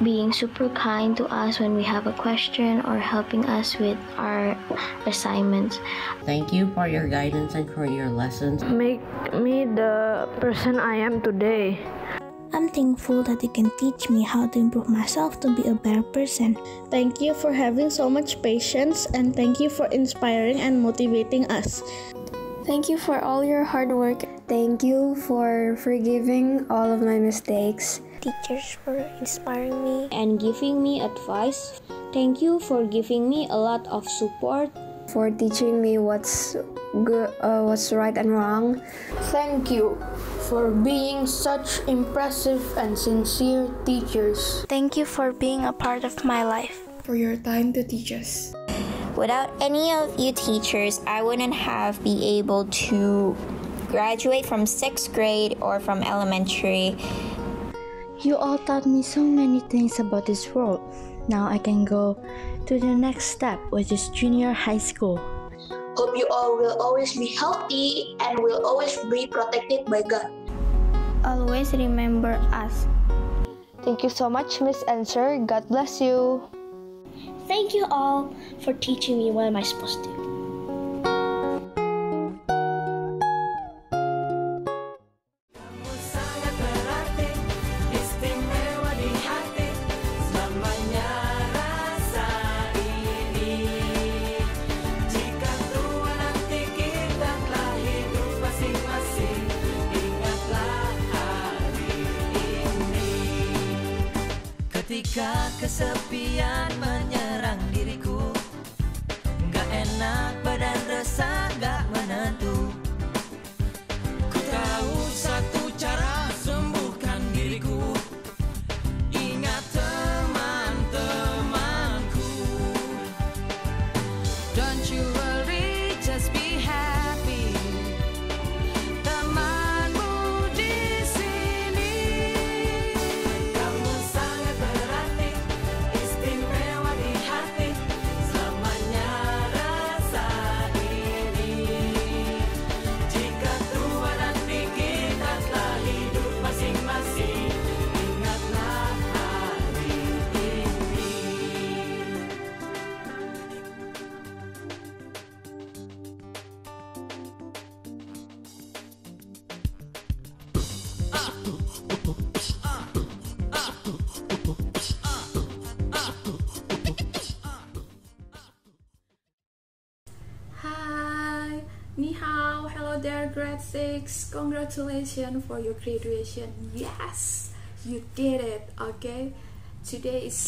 Being super kind to us when we have a question or helping us with our assignments. Thank you for your guidance and for your lessons. Make me the person I am today. I'm thankful that you can teach me how to improve myself to be a better person. Thank you for having so much patience and thank you for inspiring and motivating us. Thank you for all your hard work Thank you for forgiving all of my mistakes. Teachers for inspiring me and giving me advice. Thank you for giving me a lot of support. For teaching me what's good, what's right and wrong. Thank you for being such impressive and sincere teachers. Thank you for being a part of my life. For your time to teach us. Without any of you teachers, I wouldn't have been able to graduate from 6th grade or from elementary. You all taught me so many things about this world. Now I can go to the next step, which is junior high school. Hope you all will always be healthy and will always be protected by God. Always remember us. Thank you so much, Miss and Sir. God bless you. Thank you all for teaching me what am I supposed to do. Ketika kesepian menyerang diriku, gak enak badan resah gak menentu. Ku tahu satu cara sembuhkan diriku. Ingat teman-temanku. Don't you worry, just be happy. Temanmu di sini. Kamu sangat berarti, istimewa di hati. Selamanya rasa ini. Jika tua nanti kita telah hidup masing-masing, ingatlah hari ini. Hi, ni hao, hello there grade 6, congratulations for your graduation. Yes, you did it. Okay, today is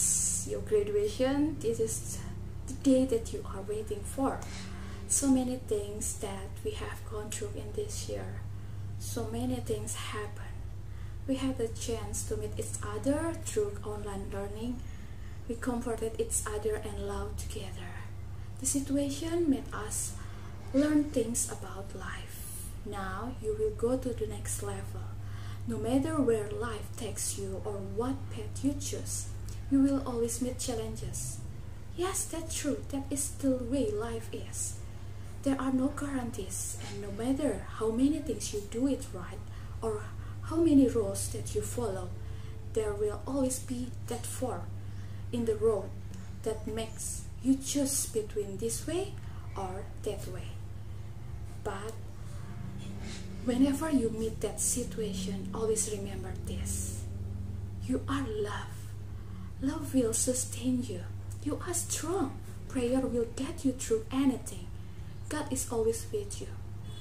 your graduation. This is the day that you are waiting for. So many things that we have gone through in this year. So many things happen. We had the chance to meet each other through online learning. We comforted each other and loved together. The situation made us learn things about life. Now you will go to the next level. No matter where life takes you or what path you choose, you will always meet challenges. Yes, that's true. That is the way life is. There are no guarantees, and no matter how many things you do it right or how many rules that you follow, there will always be that fork in the road that makes you choose between this way or that way. But whenever you meet that situation, always remember this. You are loved. Love will sustain you. You are strong. Prayer will get you through anything. God is always with you,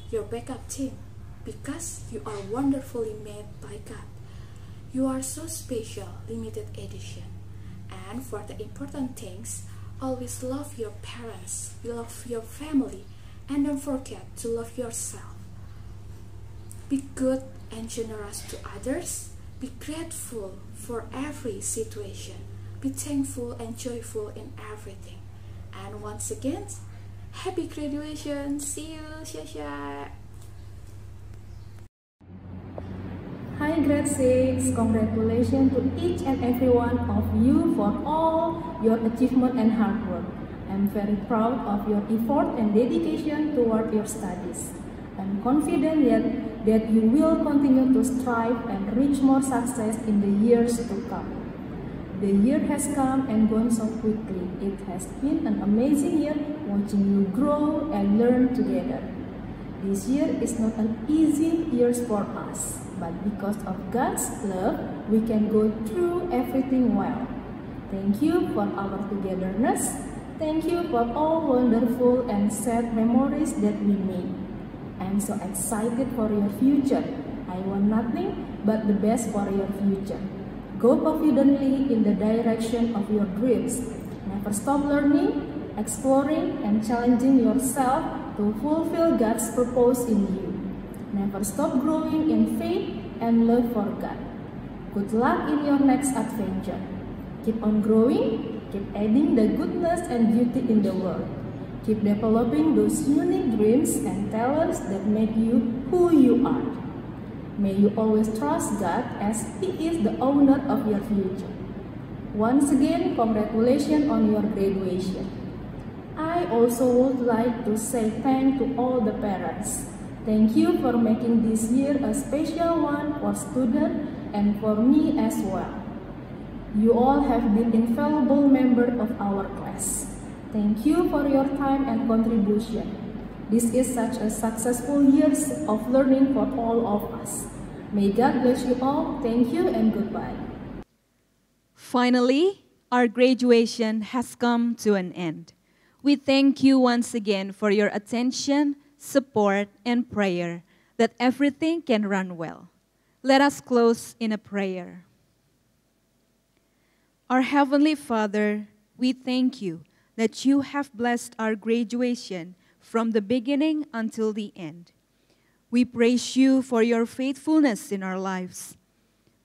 your backup team, because you are wonderfully made by God. You are so special, limited edition. And for the important things, always love your parents, love your family, and don't forget to love yourself. Be good and generous to others. Be grateful for every situation. Be thankful and joyful in everything. And once again, happy graduation. See you. Xia. Hi grade 6, congratulations to each and every one of you for all your achievement and hard work. I'm very proud of your effort and dedication toward your studies. I'm confident that you will continue to strive and reach more success in the years to come. The year has come and gone so quickly. It has been an amazing year watching you grow and learn together. This year is not an easy year for us, but because of God's love, we can go through everything well. Thank you for our togetherness. Thank you for all wonderful and sad memories that we made. I'm I'm so excited for your future. I want nothing but the best for your future. Go confidently in the direction of your dreams. Never stop learning, exploring, and challenging yourself to fulfill God's purpose in you. Never stop growing in faith and love for God. Good luck in your next adventure. Keep on growing, keep adding the goodness and beauty in the world. Keep developing those unique dreams and talents that make you who you are. May you always trust God as He is the owner of your future. Once again, congratulations on your graduation. I also would like to say thanks to all the parents. Thank you for making this year a special one for students and for me as well. You all have been invaluable members of our class. Thank you for your time and contribution. This is such a successful year of learning for all of us. May God bless you all. Thank you and goodbye. Finally, our graduation has come to an end. We thank you once again for your attention, support, and prayer that everything can run well. Let us close in a prayer. Our Heavenly Father, we thank you that you have blessed our graduation from the beginning until the end. We praise you for your faithfulness in our lives.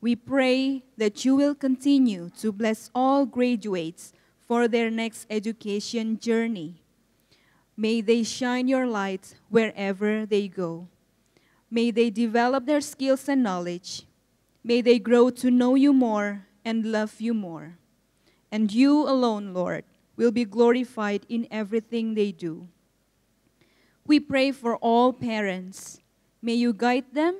We pray that you will continue to bless all graduates for their next education journey. May they shine your light wherever they go. May they develop their skills and knowledge. May they grow to know you more and love you more. And you alone, Lord, will be glorified in everything they do. We pray for all parents. May you guide them,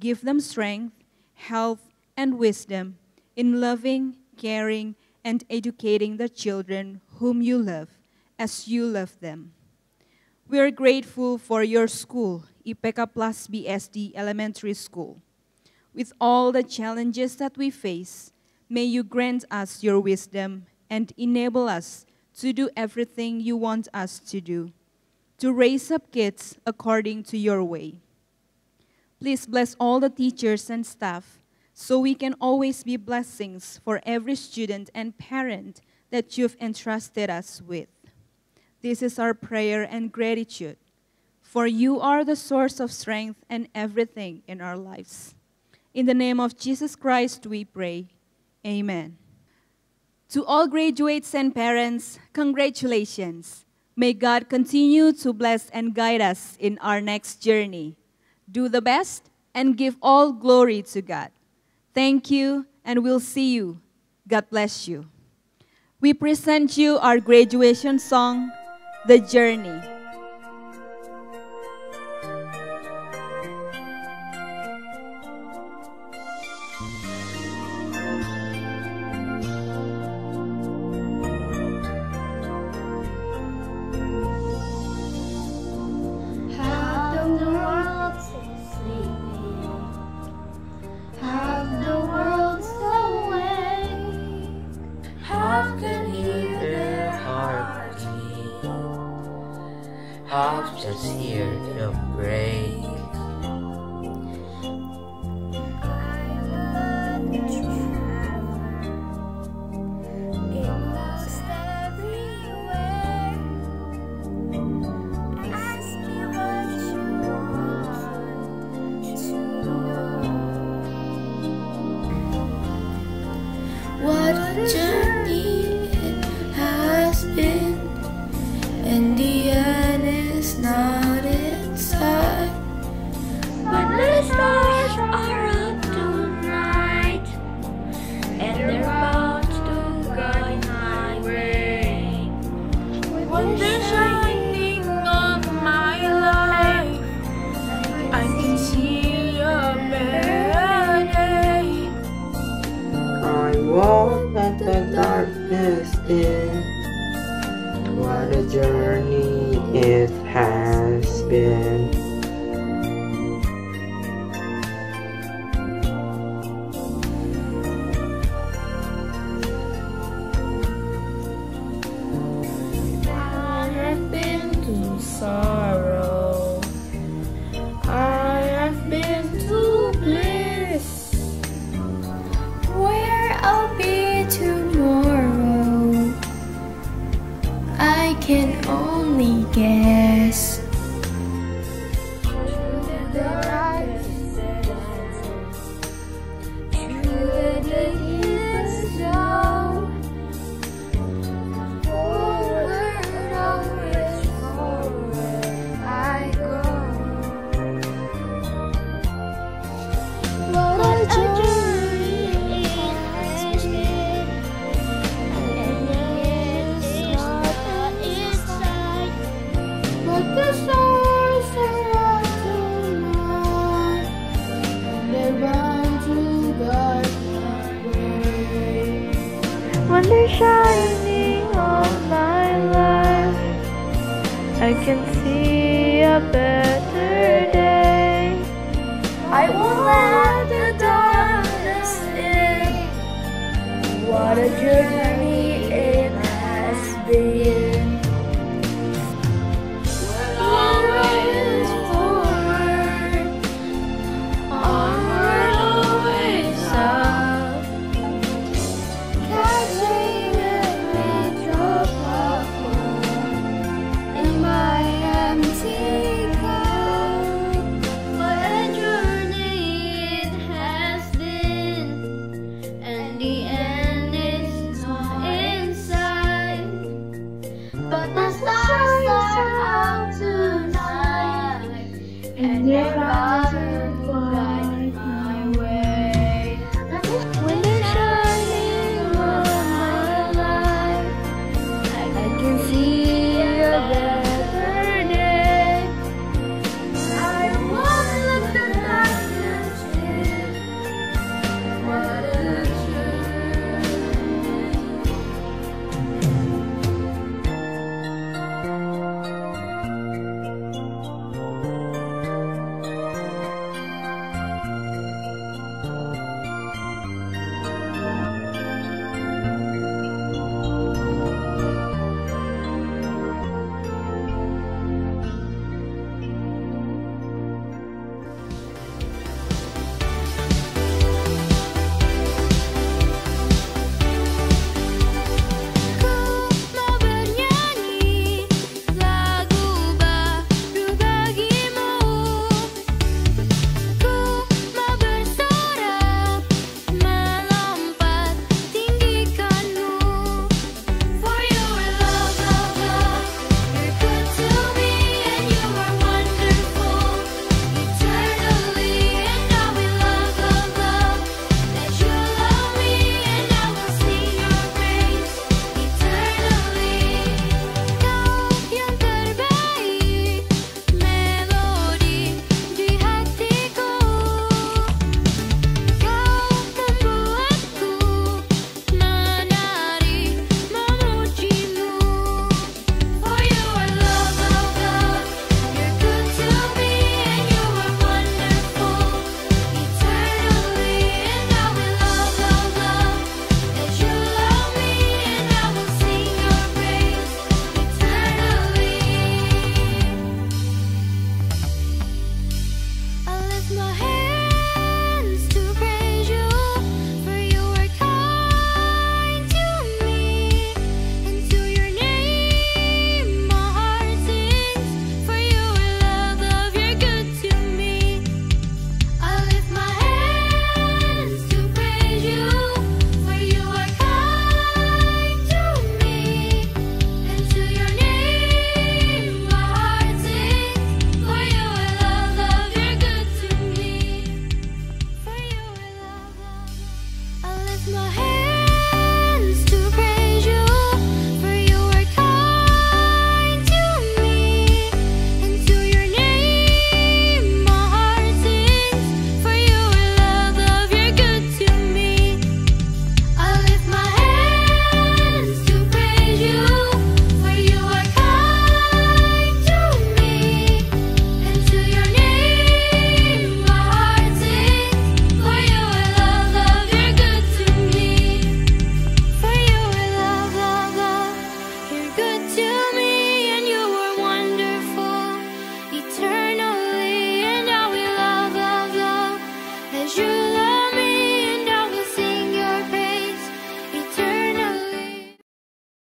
give them strength, health, and wisdom in loving, caring, and educating the children whom you love as you love them. We are grateful for your school, IPK Plus BSD Elementary School. With all the challenges that we face, may you grant us your wisdom and enable us to do everything you want us to do, to raise up kids according to your way. Please bless all the teachers and staff so we can always be blessings for every student and parent that you've entrusted us with. This is our prayer and gratitude, for you are the source of strength and everything in our lives. In the name of Jesus Christ we pray. Amen. To all graduates and parents, congratulations. May God continue to bless and guide us in our next journey. Do the best and give all glory to God. Thank you, and we'll see you. God bless you. We present you our graduation song, The Journey. Just hear the break. What a journey it has been, and the end is not in sight. But the stars are up tonight, and they're about to guide my way. When they're shining on my life, I can see a better day. I won't let the darkness in. What a journey it has been. I have been through sorrow, can only guess. When they're shining on my life, I can see